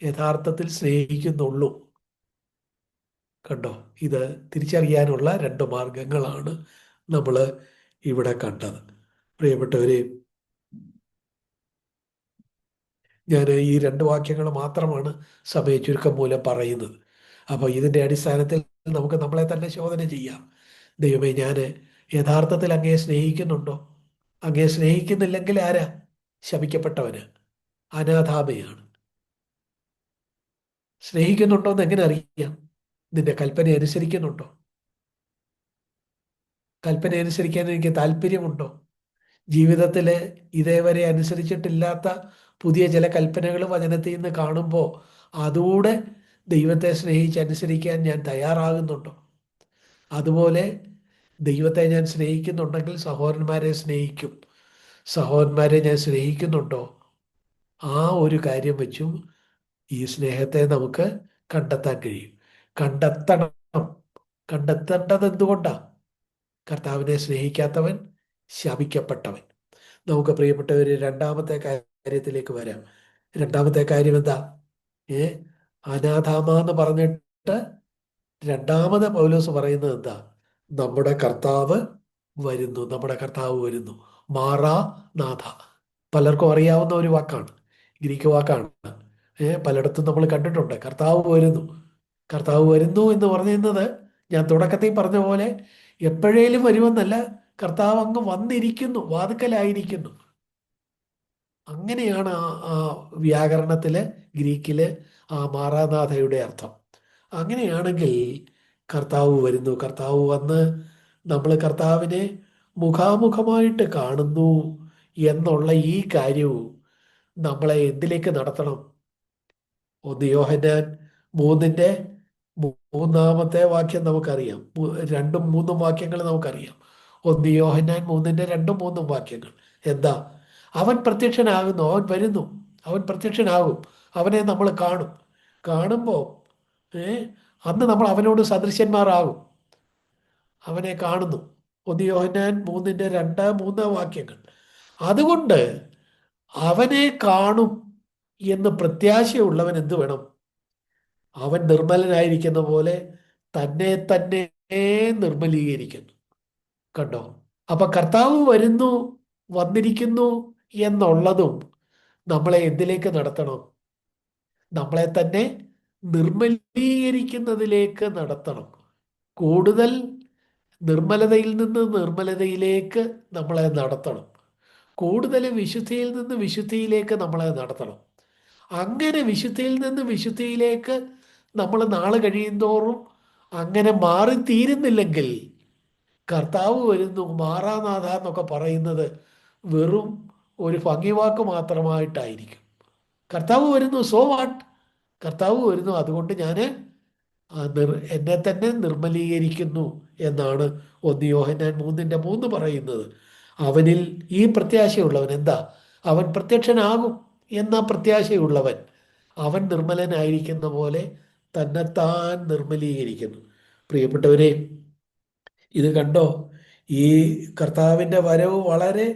യഥാർത്ഥത്തിൽ സ്നേഹിക്കുന്നുള്ളൂ. കണ്ടോ? ഇത് തിരിച്ചറിയാനുള്ള രണ്ട് മാർഗങ്ങളാണ് നമ്മൾ ഇവിടെ കണ്ടത്. പ്രിയപ്പെട്ടവരെ, ഞാൻ ഈ രണ്ട് വാക്യങ്ങൾ മാത്രമാണ് സമയച്ചുരുക്കം മൂലം പറയുന്നത്. അപ്പോൾ ഇതിൻ്റെ അടിസ്ഥാനത്തിൽ നമുക്ക് നമ്മളെ തന്നെ ശോധന ചെയ്യാം. ദൈവമേ, ഞാൻ യഥാർത്ഥത്തിൽ അങ്ങയെ സ്നേഹിക്കുന്നുണ്ടോ? അങ്ങയെ സ്നേഹിക്കുന്നില്ലെങ്കിൽ ആരാ? ശപിക്കപ്പെട്ടവന്, അനാഥാമയാണ്. സ്നേഹിക്കുന്നുണ്ടോ എന്ന് എങ്ങനെ അറിയാം? നിന്റെ കൽപ്പന അനുസരിക്കുന്നുണ്ടോ? കൽപ്പന അനുസരിക്കാൻ എനിക്ക് താല്പര്യമുണ്ടോ? ജീവിതത്തിൽ ഇതേവരെ അനുസരിച്ചിട്ടില്ലാത്ത പുതിയ ചില കൽപ്പനകൾ വചനത്തിൽ നിന്ന് കാണുമ്പോൾ അതുകൂടെ ദൈവത്തെ സ്നേഹിച്ച് അനുസരിക്കാൻ ഞാൻ തയ്യാറാകുന്നുണ്ടോ? അതുപോലെ ദൈവത്തെ ഞാൻ സ്നേഹിക്കുന്നുണ്ടെങ്കിൽ സഹോദരന്മാരെ സ്നേഹിക്കും. സഹോദരന്മാരെ ഞാൻ സ്നേഹിക്കുന്നുണ്ടോ? ആ ഒരു കാര്യം വെച്ചും ഈ സ്നേഹത്തെ നമുക്ക് കണ്ടെത്താൻ കഴിയും. കണ്ടെത്തണം. കണ്ടെത്തേണ്ടത് എന്തുകൊണ്ടാണ്? കർത്താവിനെ സ്നേഹിക്കാത്തവൻ ശപിക്കപ്പെട്ടവൻ. നമുക്ക് പ്രിയപ്പെട്ടവർ രണ്ടാമത്തെ കാര്യത്തിലേക്ക് വരാം. രണ്ടാമത്തെ കാര്യം എന്താ? അനാഥാമ എന്ന് പറഞ്ഞിട്ട് രണ്ടാമത് പൗലോസ് പറയുന്നത് എന്താ? നമ്മുടെ കർത്താവ് വരുന്നു. നമ്മുടെ കർത്താവ് വരുന്നു. മാറാ നാഥ. പലർക്കും അറിയാവുന്ന ഒരു വാക്കാണ്, ഗ്രീക്ക് വാക്കാണ്. പലയിടത്തും നമ്മൾ കണ്ടിട്ടുണ്ട്. കർത്താവ് വരുന്നു. കർത്താവ് വരുന്നു എന്ന് പറയുന്നത് ഞാൻ തുടക്കത്തിൽ പറഞ്ഞ പോലെ എപ്പോഴേലും വരുമെന്നല്ല, കർത്താവ് അങ്ങ് വന്നിരിക്കുന്നു, വാതുക്കലായിരിക്കുന്നു. അങ്ങനെയാണ് ആ വ്യാകരണത്തില്, ഗ്രീക്കില് ആ മാറാനാഥയുടെ അർത്ഥം. അങ്ങനെയാണെങ്കിൽ കർത്താവ് വരുന്നു. കർത്താവ് വന്ന് നമ്മൾ കർത്താവിനെ മുഖാമുഖമായിട്ട് കാണുന്നു എന്നുള്ള ഈ കാര്യവും നമ്മളെ എന്തിലേക്ക് നടത്തണം? 1 യോഹന്നാൻ 3:3 വാക്യം നമുക്കറിയാം. രണ്ടും മൂന്നും വാക്യങ്ങൾ നമുക്കറിയാം. 1 യോഹന്നാൻ 3:2-3 വാക്യങ്ങൾ എന്താ? അവൻ പ്രത്യക്ഷനാകുന്നു, അവൻ വരുന്നു, അവൻ പ്രത്യക്ഷനാകും, അവനെ നമ്മൾ കാണും. കാണുമ്പോൾ അന്ന് നമ്മൾ അവനോട് സദൃശ്യന്മാരാകും. അവനെ കാണുന്നു. 1 യോഹന്നാൻ 3:2-3 വാക്യങ്ങൾ. അതുകൊണ്ട് അവനെ കാണും എന്ന് പ്രത്യാശയുള്ളവൻ എന്ത് വേണം? അവൻ നിർമ്മലനായിരിക്കുന്ന പോലെ തന്നെ തന്നെ നിർമ്മലീകരിക്കുന്നു. കണ്ടോ? അപ്പൊ കർത്താവ് വരുന്നു, വന്നിരിക്കുന്നു എന്നുള്ളതും നമ്മളെ എന്തിലേക്ക് നടത്തണം? നമ്മളെ തന്നെ നിർമ്മലീകരിക്കുന്നതിലേക്ക് നടത്തണം. കൂടുതൽ നിർമ്മലതയിൽ നിന്ന് നിർമ്മലതയിലേക്ക് നമ്മളെ നടത്തണം. കൂടുതൽ വിശുദ്ധിയിൽ നിന്ന് വിശുദ്ധിയിലേക്ക് നമ്മളെ നടത്തണം. അങ്ങനെ വിശുദ്ധിയിൽ നിന്ന് വിശുദ്ധിയിലേക്ക് നമ്മൾ നാളെ കഴിയുന്തോറും അങ്ങനെ മാറിത്തീരുന്നില്ലെങ്കിൽ കർത്താവ് വരുന്നു, മാറാനാഥ എന്നൊക്കെ പറയുന്നത് വെറും ഒരു ഭംഗിവാക്ക് മാത്രമായിട്ടായിരിക്കും. കർത്താവ് വരുന്നു, സോ വാട്ട്, കർത്താവ് വരുന്നു, അതുകൊണ്ട് ഞാൻ എന്നെ തന്നെ നിർമ്മലീകരിക്കുന്നു എന്നാണ് 1 യോഹന്നാൻ 3:3 പറയുന്നത്. അവനിൽ ഈ പ്രത്യാശയുള്ളവൻ എന്താ? അവൻ പ്രത്യക്ഷനാകും എന്ന പ്രത്യാശയുള്ളവൻ അവൻ നിർമ്മലനായിരിക്കുന്ന പോലെ തന്നെത്താൻ നിർമ്മലീകരിക്കുന്നു. പ്രിയപ്പെട്ടവരെ, ഇത് കണ്ടോ? ഈ കർത്താവിൻ്റെ വരവ് വളരെ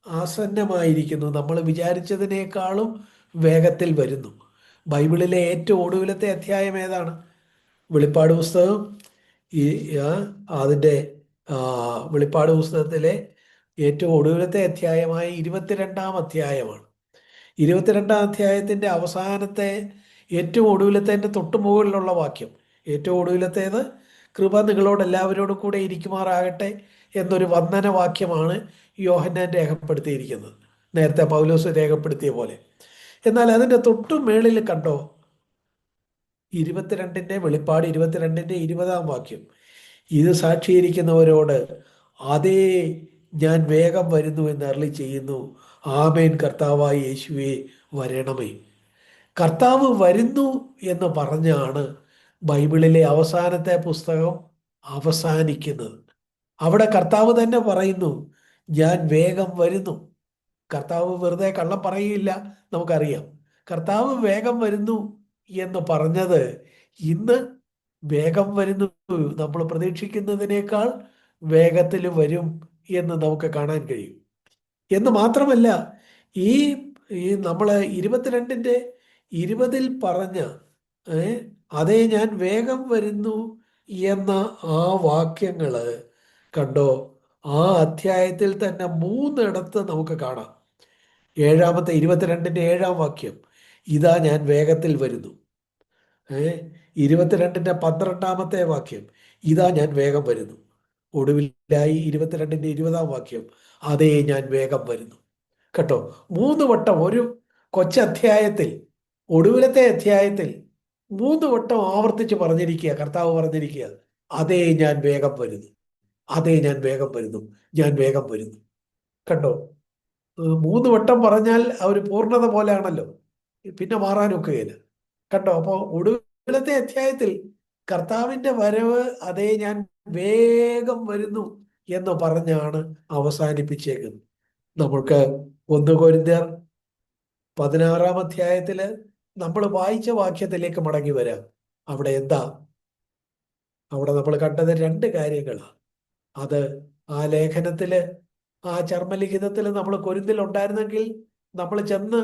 ആസന്നമായിരിക്കുന്നു. നമ്മൾ വിചാരിച്ചതിനേക്കാളും വേഗത്തിൽ വരുന്നു. ബൈബിളിലെ ഏറ്റവും ഒടുവിലത്തെ അധ്യായം ഏതാണ്? വെളിപ്പാട് പുസ്തകം. ഈ ആ, അതിൻ്റെ വെളിപ്പാട് പുസ്തകത്തിലെ ഏറ്റവും ഒടുവിലത്തെ അധ്യായമായ 22-ാം അധ്യായമാണ്. 22-ാം അധ്യായത്തിൻ്റെ അവസാനത്തെ ഏറ്റവും ഒടുവിലത്തെ തൊട്ടു മുകളിലുള്ള വാക്യം, ഏറ്റവും ഒടുവിലത്തേത് കൃപ നിങ്ങളോട് എല്ലാവരോടും കൂടെ ഇരിക്കുമാറാകട്ടെ എന്നൊരു വന്ദനവാക്യമാണ് യോഹന്നാൻ രേഖപ്പെടുത്തിയിരിക്കുന്നത്, നേരത്തെ പൗലോസ് രേഖപ്പെടുത്തിയ പോലെ. എന്നാൽ അതിൻ്റെ തൊട്ടു മേളിൽ കണ്ടോ, 22-ന്റെ വെളിപ്പാട് 22-ന്റെ 20-ാം വാക്യം, ഇത് സാക്ഷീകരിക്കുന്നവരോട് അതേ ഞാൻ വേഗം വരുന്നു എന്ന് അരുളി ചെയ്യുന്നു, ആമേൻ, കർത്താവായ യേശുവേ വരണമേ. കർത്താവ് വരുന്നു എന്ന് പറഞ്ഞാണ് ബൈബിളിലെ അവസാനത്തെ പുസ്തകം അവസാനിക്കുന്നത്. അവിടെ കർത്താവ് തന്നെ പറയുന്നു, ഞാൻ വേഗം വരുന്നു. കർത്താവ് വെറുതെ കള്ളം പറയുകയില്ല, നമുക്കറിയാം. കർത്താവ് വേഗം വരുന്നു എന്ന് പറഞ്ഞത് ഇന്ന് വേഗം വരുന്നു, നമ്മൾ പ്രതീക്ഷിക്കുന്നതിനേക്കാൾ വേഗത്തിൽ വരും എന്ന് നമുക്ക് കാണാൻ കഴിയും. എന്ന് മാത്രമല്ല, ഈ ഈ നമ്മൾ 22-ന്റെ 20-ൽ പറഞ്ഞ അതേ ഞാൻ വേഗം വരുന്നു എന്ന ആ വാക്യങ്ങള് കണ്ടോ, ആ അധ്യായത്തിൽ തന്നെ 3 ഇടത്ത് നമുക്ക് കാണാം. 22-ന്റെ 7-ാം വാക്യം, ഇതാ ഞാൻ വേഗത്തിൽ വരുന്നു. 22-ന്റെ 12-ാമത്തെ വാക്യം, ഇതാ ഞാൻ വേഗം വരുന്നു. ഒടുവിലായി 22-ന്റെ 20-ാം വാക്യം, അതേ ഞാൻ വേഗം വരുന്നു. കേട്ടോ, 3 വട്ടം ഒരു കൊച്ചധ്യായത്തിൽ, ഒടുവിലത്തെ അധ്യായത്തിൽ 3 വട്ടം ആവർത്തിച്ച് പറഞ്ഞിരിക്കുക, കർത്താവ് പറഞ്ഞിരിക്കുക, അതേ ഞാൻ വേഗം വരുന്നു, അതേ ഞാൻ വേഗം വരുന്നു, ഞാൻ വേഗം വരുന്നു. കണ്ടോ, 3 വട്ടം പറഞ്ഞാൽ ആ ഒരു പൂർണ്ണത പോലെയാണല്ലോ, പിന്നെ മാറാനൊക്കുകയില്ല. കണ്ടോ, അപ്പോൾ ഒടുവിലത്തെ അധ്യായത്തിൽ കർത്താവിന്റെ വരവ് അതേ ഞാൻ വേഗം വരുന്നു എന്ന് പറഞ്ഞാണ് അവസാനിപ്പിച്ചേക്കുന്നത്. നമുക്ക് 1 കൊരിന്ത്യർ 16-ാം അധ്യായത്തില് നമ്മൾ വായിച്ച വാക്യത്തിലേക്ക് മടങ്ങി വരാം. അവിടെ എന്താ? അവിടെ നമ്മൾ കണ്ടത് 2 കാര്യങ്ങളാണ്. അത് ആ ലേഖനത്തില്, ആ ചർമ്മലിഖിതത്തിൽ നമ്മൾ കൊരിന്തിൽ ഉണ്ടായിരുന്നെങ്കിൽ നമ്മൾ ചെന്ന്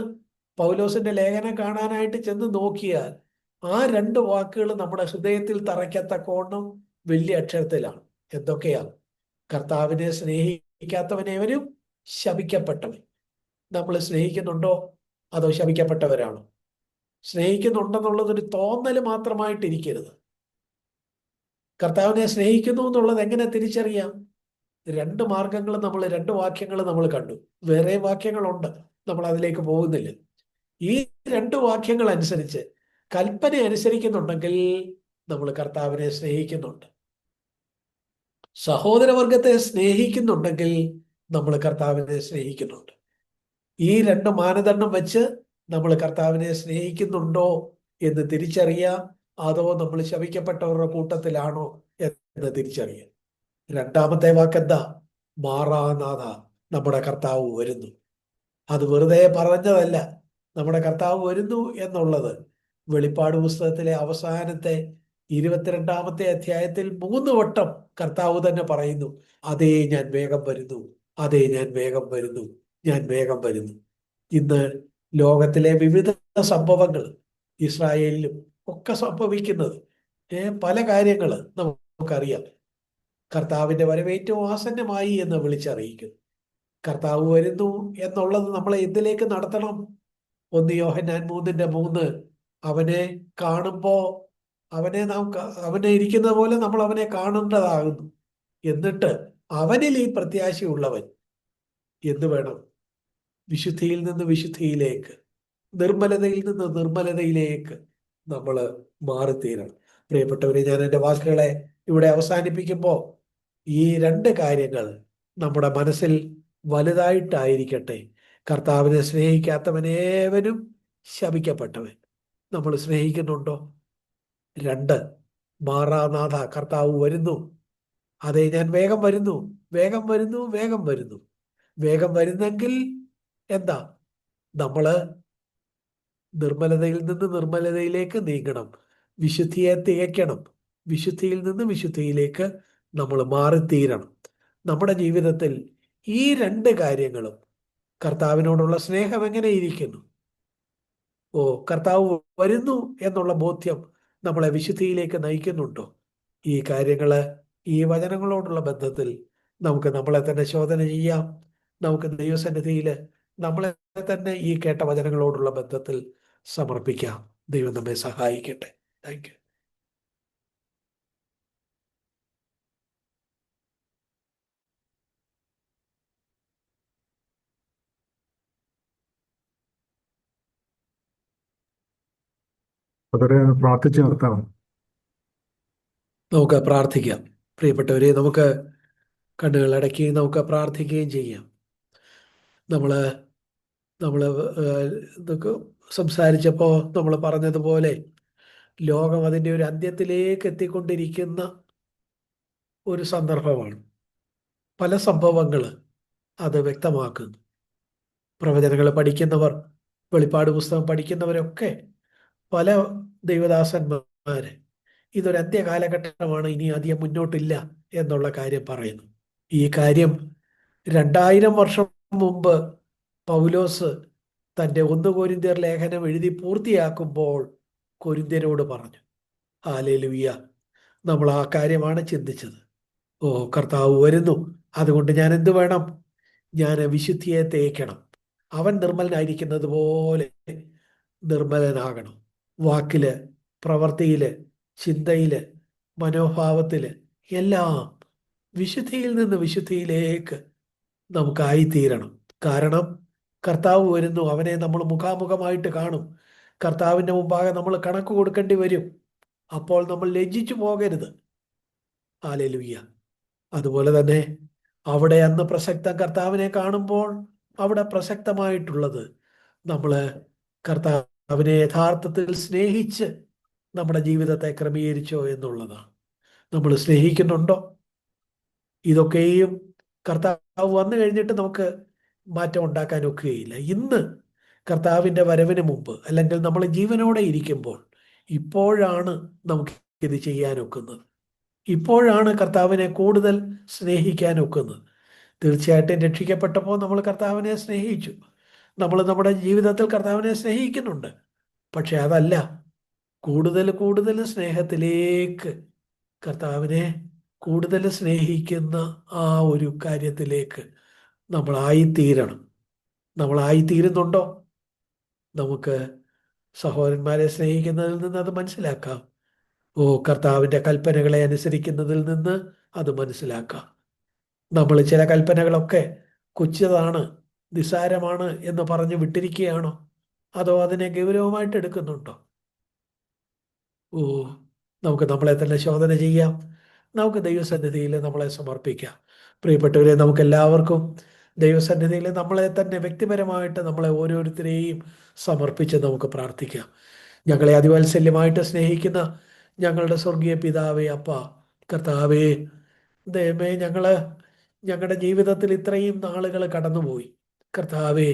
പൗലോസിന്റെ ലേഖനം കാണാനായിട്ട് ചെന്ന് നോക്കിയാൽ ആ 2 വാക്കുകൾ നമ്മുടെ ഹൃദയത്തിൽ തറയ്ക്കത്തക്കോണം വലിയ അക്ഷരത്തിലാണ്. എന്തൊക്കെയാണ്? കർത്താവിനെ സ്നേഹിക്കാത്തവനേവനും ശപിക്കപ്പെട്ടവൻ. നമ്മൾ സ്നേഹിക്കുന്നുണ്ടോ അതോ ശപിക്കപ്പെട്ടവരാണോ? സ്നേഹിക്കുന്നുണ്ടെന്നുള്ളതൊരു തോന്നൽ മാത്രമായിട്ടിരിക്കരുത്. കർത്താവിനെ സ്നേഹിക്കുന്നു എന്നുള്ളത് എങ്ങനെ തിരിച്ചറിയാം? 2 മാർഗങ്ങൾ, 2 വാക്യങ്ങൾ നമ്മൾ കണ്ടു. വേറെ വാക്യങ്ങളുണ്ട്, നമ്മൾ അതിലേക്ക് പോകുന്നില്ല. ഈ 2 വാക്യങ്ങൾ അനുസരിച്ച് കൽപ്പന അനുസരിക്കുന്നുണ്ടെങ്കിൽ നമ്മൾ കർത്താവിനെ സ്നേഹിക്കുന്നുണ്ട്. സഹോദരവർഗത്തെ സ്നേഹിക്കുന്നുണ്ടെങ്കിൽ നമ്മൾ കർത്താവിനെ സ്നേഹിക്കുന്നുണ്ട്. ഈ 2 മാനദണ്ഡം വെച്ച് നമ്മൾ കർത്താവിനെ സ്നേഹിക്കുന്നുണ്ടോ എന്ന് തിരിച്ചറിയാം. അതോ നമ്മൾ ശപിക്കപ്പെട്ടവരുടെ കൂട്ടത്തിലാണോ എന്ന് തിരിച്ചറിയാം. 2-ാമത്തെ വാക്കെന്താ? മാറാനാഥ, നമ്മുടെ കർത്താവ് വരുന്നു. അത് വെറുതെ പറഞ്ഞതല്ല. നമ്മുടെ കർത്താവ് വരുന്നു എന്നുള്ളത് വെളിപ്പാട് പുസ്തകത്തിലെ അവസാനത്തെ 22-ാമത്തെ അധ്യായത്തിൽ 3 വട്ടം കർത്താവ് തന്നെ പറയുന്നു, അതേ ഞാൻ വേഗം വരുന്നു, അതേ ഞാൻ വേഗം വരുന്നു, ഞാൻ വേഗം വരുന്നു. ഇന്ന് ലോകത്തിലെ വിവിധ സംഭവങ്ങൾ, ഇസ്രായേലിലും ഒക്കെ സംഭവിക്കുന്നത് പല കാര്യങ്ങൾ നമുക്കറിയാം. കർത്താവിന്റെ വരവ് ഏറ്റവും ആസന്നമായി എന്ന് വിളിച്ചറിയിക്കുന്നു. കർത്താവ് വരുന്നു എന്നുള്ളത് നമ്മളെ എന്തിലേക്ക് നടത്തണം? 1 യോഹന്നാൻ 3:3, അവനെ കാണുമ്പോ അവനെ ഇരിക്കുന്ന പോലെ നമ്മൾ അവനെ കാണേണ്ടതാകുന്നു. എന്നിട്ട് അവനിൽ ഈ പ്രത്യാശയുള്ളവൻ എന്ത് വേണം? വിശുദ്ധിയിൽ നിന്ന് വിശുദ്ധിയിലേക്ക്, നിർമ്മലതയിൽ നിന്ന് നിർമ്മലതയിലേക്ക് നമ്മൾ മാറിത്തീരണം. പ്രിയപ്പെട്ടവരെ, ഞാൻ എൻ്റെ വാക്കുകളെ ഇവിടെ അവസാനിപ്പിക്കുമ്പോൾ ഈ 2 കാര്യങ്ങൾ നമ്മുടെ മനസ്സിൽ വലുതായിട്ടായിരിക്കട്ടെ. കർത്താവിനെ സ്നേഹിക്കാത്തവനേവനും ശപിക്കപ്പെട്ടവൻ. നമ്മൾ സ്നേഹിക്കുന്നുണ്ടോ? 2, മാറാനാഥ, കർത്താവ് വരുന്നു. അതെ, ഞാൻ വേഗം വരുന്നു, വേഗം വരുന്നു, വേഗം വരുന്നു. വേഗം വരുന്നെങ്കിൽ എന്താ? നമ്മള് നിർമ്മലതയിൽ നിന്ന് നിർമ്മലതയിലേക്ക് നീങ്ങണം, വിശുദ്ധിയെ തികയ്ക്കണം, വിശുദ്ധിയിൽ നിന്ന് വിശുദ്ധിയിലേക്ക് നമ്മൾ മാറിത്തീരണം. നമ്മുടെ ജീവിതത്തിൽ ഈ 2 കാര്യങ്ങളും, കർത്താവിനോടുള്ള സ്നേഹം എങ്ങനെ ഇരിക്കുന്നു, കർത്താവ് വരുന്നു എന്നുള്ള ബോധ്യം നമ്മളെ വിശുദ്ധിയിലേക്ക് നയിക്കുന്നുണ്ടോ? ഈ കാര്യങ്ങള്, ഈ വചനങ്ങളോടുള്ള ബന്ധത്തിൽ നമുക്ക് നമ്മളെ തന്നെ ശോധന ചെയ്യാം. നമുക്ക് ദൈവസന്നിധിയിൽ നമ്മളെ തന്നെ ഈ കേട്ട വചനങ്ങളോടുള്ള ബന്ധത്തിൽ സമർപ്പിക്കാം. ദൈവം നമ്മെ സഹായിക്കട്ടെ. Thank you. വളരെ പ്രാർത്ഥിച്ചു നിർത്താം. നമുക്ക് പ്രാർത്ഥിക്കാം. പ്രിയപ്പെട്ടവരെ, നമുക്ക് കണ്ണുകൾ അടയ്ക്കുകയും നമുക്ക് പ്രാർത്ഥിക്കുകയും ചെയ്യാം. നമ്മള് നമ്മള് ഇതൊക്കെ സംസാരിച്ചപ്പോൾ നമ്മൾ പറഞ്ഞതുപോലെ ലോകം അതിൻ്റെ ഒരു അന്ത്യത്തിലേക്ക് എത്തിക്കൊണ്ടിരിക്കുന്ന ഒരു സന്ദർഭമാണ്. പല സംഭവങ്ങൾ അത് വ്യക്തമാക്കുന്നു. പ്രവചനങ്ങൾ പഠിക്കുന്നവർ, വെളിപ്പാട് പുസ്തകം പഠിക്കുന്നവരൊക്കെ, പല ദൈവദാസന്മാര് ഇതൊരു അന്ത്യകാലഘട്ടമാണ്, ഇനി അധികം മുന്നോട്ടില്ല എന്നുള്ള കാര്യം പറയുന്നു. ഈ കാര്യം 2000 വർഷം മുമ്പ് പൗലോസ് തൻ്റെ 1 കൊരിന്ത്യർ ലേഖനം എഴുതി പൂർത്തിയാക്കുമ്പോൾ കൊരിന്ത്യരോട് പറഞ്ഞു. ഹല്ലേലൂയ! നമ്മൾ ആ കാര്യമാണ് ചിന്തിച്ചത്. കർത്താവ് വരുന്നു, അതുകൊണ്ട് ഞാൻ എന്ത് വേണം? ഞാൻ വിശുദ്ധിയെ തേക്കണം. അവൻ നിർമ്മലനായിരിക്കുന്നത് പോലെ നിർമ്മലനാകണം. വാക്കില്, പ്രവൃത്തിയില്, ചിന്തയില്, മനോഭാവത്തില് എല്ലാം വിശുദ്ധിയിൽ നിന്ന് വിശുദ്ധിയിലേക്ക് നമുക്കായിത്തീരണം. കാരണം കർത്താവ് വരുന്നു, അവനെ നമ്മൾ മുഖാമുഖമായിട്ട് കാണും. കർത്താവിൻ്റെ മുമ്പാകെ നമ്മൾ കണക്ക് കൊടുക്കേണ്ടി വരും. അപ്പോൾ നമ്മൾ ലജ്ജിച്ചു പോകരുത്. ഹല്ലേലൂയ! അതുപോലെ തന്നെ അവിടെ അന്ന് പ്രസക്തം, കർത്താവിനെ കാണുമ്പോൾ അവിടെ പ്രസക്തമായിട്ടുള്ളത് നമ്മൾ കർത്താവിനെ യഥാർത്ഥത്തിൽ സ്നേഹിച്ച് നമ്മുടെ ജീവിതത്തെ ക്രമീകരിച്ചോ എന്നുള്ളതാണ്. നമ്മൾ സ്നേഹിക്കുന്നുണ്ടോ? ഇതൊക്കെയും കർത്താവ് വന്നു കഴിഞ്ഞിട്ട് നമുക്ക് മാറ്റം ഉണ്ടാക്കാൻ ഒക്കുകയില്ല. ഇന്ന് കർത്താവിൻ്റെ വരവിന് മുമ്പ്, അല്ലെങ്കിൽ നമ്മൾ ജീവനോടെ ഇരിക്കുമ്പോൾ, ഇപ്പോഴാണ് നമുക്ക് ഇത് ചെയ്യാൻ ഒക്കുന്നത്. ഇപ്പോഴാണ് കർത്താവിനെ കൂടുതൽ സ്നേഹിക്കാൻ ഒക്കുന്നത്. തീർച്ചയായിട്ടും രക്ഷിക്കപ്പെട്ടപ്പോൾ നമ്മൾ കർത്താവിനെ സ്നേഹിച്ചു. നമ്മൾ നമ്മുടെ ജീവിതത്തിൽ കർത്താവിനെ സ്നേഹിക്കുന്നുണ്ട്. പക്ഷെ അതല്ല, കൂടുതൽ കൂടുതൽ സ്നേഹത്തിലേക്ക്, കർത്താവിനെ കൂടുതൽ സ്നേഹിക്കുന്ന ആ ഒരു കാര്യത്തിലേക്ക് നമ്മളായിത്തീരണം. നമ്മളായിത്തീരുന്നുണ്ടോ? നമുക്ക് സഹോദരന്മാരെ സ്നേഹിക്കുന്നതിൽ നിന്ന് അത് മനസ്സിലാക്കാം. കർത്താവിൻ്റെ കൽപ്പനകളെ അനുസരിക്കുന്നതിൽ നിന്ന് അത് മനസ്സിലാക്കാം. നമ്മൾ ചില കൽപ്പനകളൊക്കെ കൊച്ചതാണ്, നിസ്സാരമാണ് എന്ന് പറഞ്ഞ് വിട്ടിരിക്കുകയാണോ? അതോ അതിനെ ഗൗരവമായിട്ട് എടുക്കുന്നുണ്ടോ? നമുക്ക് നമ്മളെ തന്നെ ശോധന ചെയ്യാം. നമുക്ക് ദൈവസന്നിധിയിൽ നമ്മളെ സമർപ്പിക്കാം. പ്രിയപ്പെട്ടവരെ, നമുക്കെല്ലാവർക്കും ദൈവസന്നിധിയിൽ നമ്മളെ തന്നെ വ്യക്തിപരമായിട്ട് നമ്മളെ ഓരോരുത്തരെയും സമർപ്പിച്ച് നമുക്ക് പ്രാർത്ഥിക്കാം. ഞങ്ങളെ അതിവാത്സല്യമായിട്ട് സ്നേഹിക്കുന്ന ഞങ്ങളുടെ സ്വർഗീയ പിതാവേ, അപ്പ, കർത്താവേ, ദൈവമേ, ഞങ്ങളുടെ ജീവിതത്തിൽ ഇത്രയും നാളുകൾ കടന്നുപോയി. കർത്താവേ,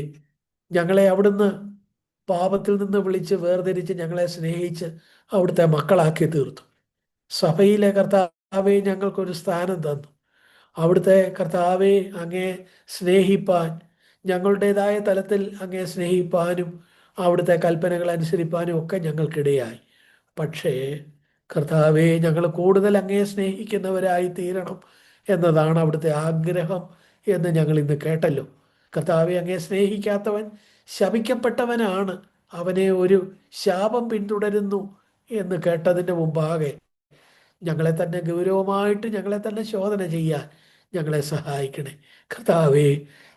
ഞങ്ങളെ അവിടുന്ന് പാപത്തിൽ നിന്ന് വിളിച്ച് വേർതിരിച്ച് ഞങ്ങളെ സ്നേഹിച്ച് അവിടുത്തെ മക്കളാക്കി തീർത്തു. സഭയിലെ കർത്താവെ ഞങ്ങൾക്കൊരു സ്ഥാനം തന്നു. അവിടുത്തെ കർത്താവെ അങ്ങേ സ്നേഹിപ്പാൻ, ഞങ്ങളുടേതായ തലത്തിൽ അങ്ങേ സ്നേഹിപ്പാനും അവിടുത്തെ കൽപ്പനകൾ അനുസരിപ്പാനും ഒക്കെ ഞങ്ങൾക്കിടയായി. പക്ഷേ കർത്താവെ, ഞങ്ങൾ കൂടുതൽ അങ്ങേ സ്നേഹിക്കുന്നവരായി തീരണം എന്നതാണ് അവിടുത്തെ ആഗ്രഹം എന്ന് ഞങ്ങൾ ഇന്ന് കേട്ടല്ലോ. കർത്താവെ, അങ്ങേ സ്നേഹിക്കാത്തവൻ ശപിക്കപ്പെട്ടവനാണ്, അവനെ ഒരു ശാപം പിന്തുടരുന്നു എന്ന് കേട്ടതിൻ്റെ മുമ്പാകെ ഞങ്ങളെ തന്നെ ഗൗരവമായിട്ട് ഞങ്ങളെ തന്നെ ശോധന ചെയ്യാൻ ഞങ്ങളെ സഹായിക്കണേ. കർത്താവേ,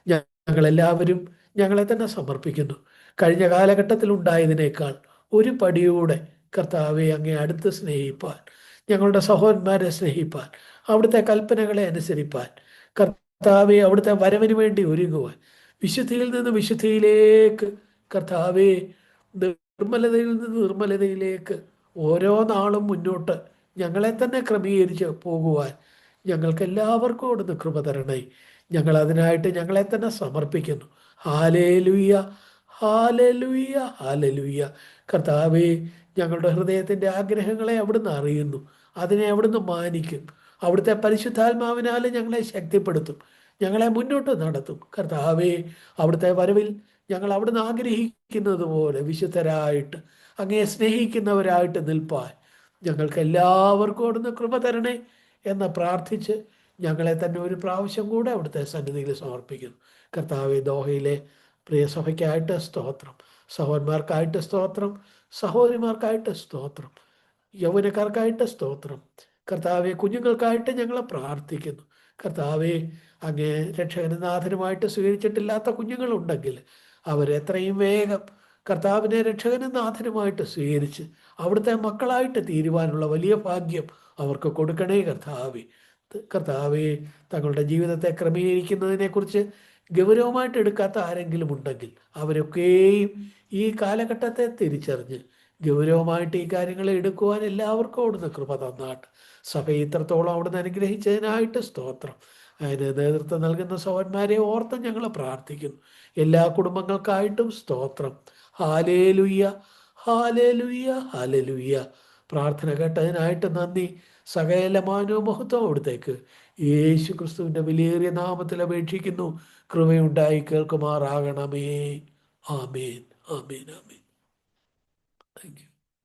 ഞങ്ങളെല്ലാവരും ഞങ്ങളെ തന്നെ സമർപ്പിക്കുന്നു. കഴിഞ്ഞ കാലഘട്ടത്തിൽ ഉണ്ടായതിനേക്കാൾ ഒരു പടിയൂടെ കർത്താവെ അങ്ങേ അടുത്ത് സ്നേഹിപ്പാൻ, ഞങ്ങളുടെ സഹോദരന്മാരെ സ്നേഹിപ്പാൻ, അവിടുത്തെ കൽപ്പനകളെ അനുസരിപ്പാൻ, കർത്താവെ അവിടുത്തെ വരവിന് വേണ്ടി ഒരുങ്ങുവാൻ, വിശുദ്ധിയിൽ നിന്ന് വിശുദ്ധിയിലേക്ക് കർത്താവെ, നിർമ്മലതയിൽ നിന്ന് നിർമ്മലതയിലേക്ക് ഓരോ നാളും മുന്നോട്ട് ഞങ്ങളെ തന്നെ ക്രമീകരിച്ച് പോകുവാൻ ഞങ്ങൾക്ക് എല്ലാവർക്കും അവിടുന്ന് കൃപ തരണേ. ഞങ്ങൾ അതിനായിട്ട് ഞങ്ങളെ തന്നെ സമർപ്പിക്കുന്നു. Hallelujah, hallelujah, hallelujah. കർത്താവെ, ഞങ്ങളുടെ ഹൃദയത്തിൻ്റെ ആഗ്രഹങ്ങളെ അവിടുന്ന് അറിയുന്നു, അതിനെ അവിടുന്ന് മാനിക്കും. അവിടുത്തെ പരിശുദ്ധാത്മാവിനാൽ ഞങ്ങളെ ശക്തിപ്പെടുത്തും, ഞങ്ങളെ മുന്നോട്ട് നടത്തും. കർത്താവെ, അവിടുത്തെ വരവിൽ ഞങ്ങൾ അവിടുന്ന് ആഗ്രഹിക്കുന്നത് പോലെ വിശുദ്ധരായിട്ട് അങ്ങയെ സ്നേഹിക്കുന്നവരായിട്ട് നിൽപ്പാൻ ഞങ്ങൾക്ക് എല്ലാവർക്കും അവിടുന്ന് കൃപ തരണേ എന്ന് പ്രാർത്ഥിച്ച് ഞങ്ങളെ തന്നെ ഒരു പ്രാവശ്യം കൂടെ അവിടുത്തെ സന്നിധിയിൽ സമർപ്പിക്കുന്നു. കർത്താവെ, ദോഹയിലെ പ്രിയ സഭയ്ക്കായിട്ട് സ്തോത്രം, സഹോദരന്മാർക്കായിട്ട് സ്തോത്രം, സഹോദരിമാർക്കായിട്ട് സ്തോത്രം, യൗവനക്കാർക്കായിട്ട് സ്തോത്രം. കർത്താവെ, കുഞ്ഞുങ്ങൾക്കായിട്ട് ഞങ്ങൾ പ്രാർത്ഥിക്കുന്നു. കർത്താവെ, അങ്ങേ രക്ഷകനാഥനുമായിട്ട് സ്വീകരിച്ചിട്ടില്ലാത്ത കുഞ്ഞുങ്ങളുണ്ടെങ്കിൽ അവരെത്രയും വേഗം കർത്താവിനെ രക്ഷകനും നാഥനുമായിട്ട് സ്വീകരിച്ച് അവിടുത്തെ മക്കളായിട്ട് തീരുവാനുള്ള വലിയ ഭാഗ്യം അവർക്ക് കൊടുക്കണേ കർത്താവെ. കർത്താവെ, തങ്ങളുടെ ജീവിതത്തെ ക്രമീകരിക്കുന്നതിനെക്കുറിച്ച് ഗൗരവമായിട്ട് എടുക്കാത്ത ആരെങ്കിലും ഉണ്ടെങ്കിൽ അവരൊക്കെയും ഈ കാലഘട്ടത്തെ തിരിച്ചറിഞ്ഞ് ഗൗരവമായിട്ട് ഈ കാര്യങ്ങളെ എടുക്കുവാൻ എല്ലാവർക്കും അവിടുന്ന് കൃപ തന്നാട്ട്. സഭയെ ഇത്രത്തോളം അവിടുന്ന് അനുഗ്രഹിച്ചതിനായിട്ട് സ്തോത്രം. അതിന് നേതൃത്വം നൽകുന്ന സഹോദരന്മാരെ ഓർത്ത് ഞങ്ങൾ പ്രാർത്ഥിക്കുന്നു. എല്ലാ കുടുംബങ്ങൾക്കായിട്ടും സ്തോത്രം. Hallelujah, hallelujah, hallelujah. പ്രാർത്ഥന കേട്ടതിനായിട്ട് നന്ദി. സകല മാനവും മഹത്വം അവിടുത്തേക്ക് യേശു ക്രിസ്തുവിൻ്റെ വിലയേറിയ നാമത്തിൽ അപേക്ഷിക്കുന്നു. കൃപയുണ്ടായി കേൾക്കുമാറാകണമേ. ആമേൻ, ആമേൻ, ആമേൻ.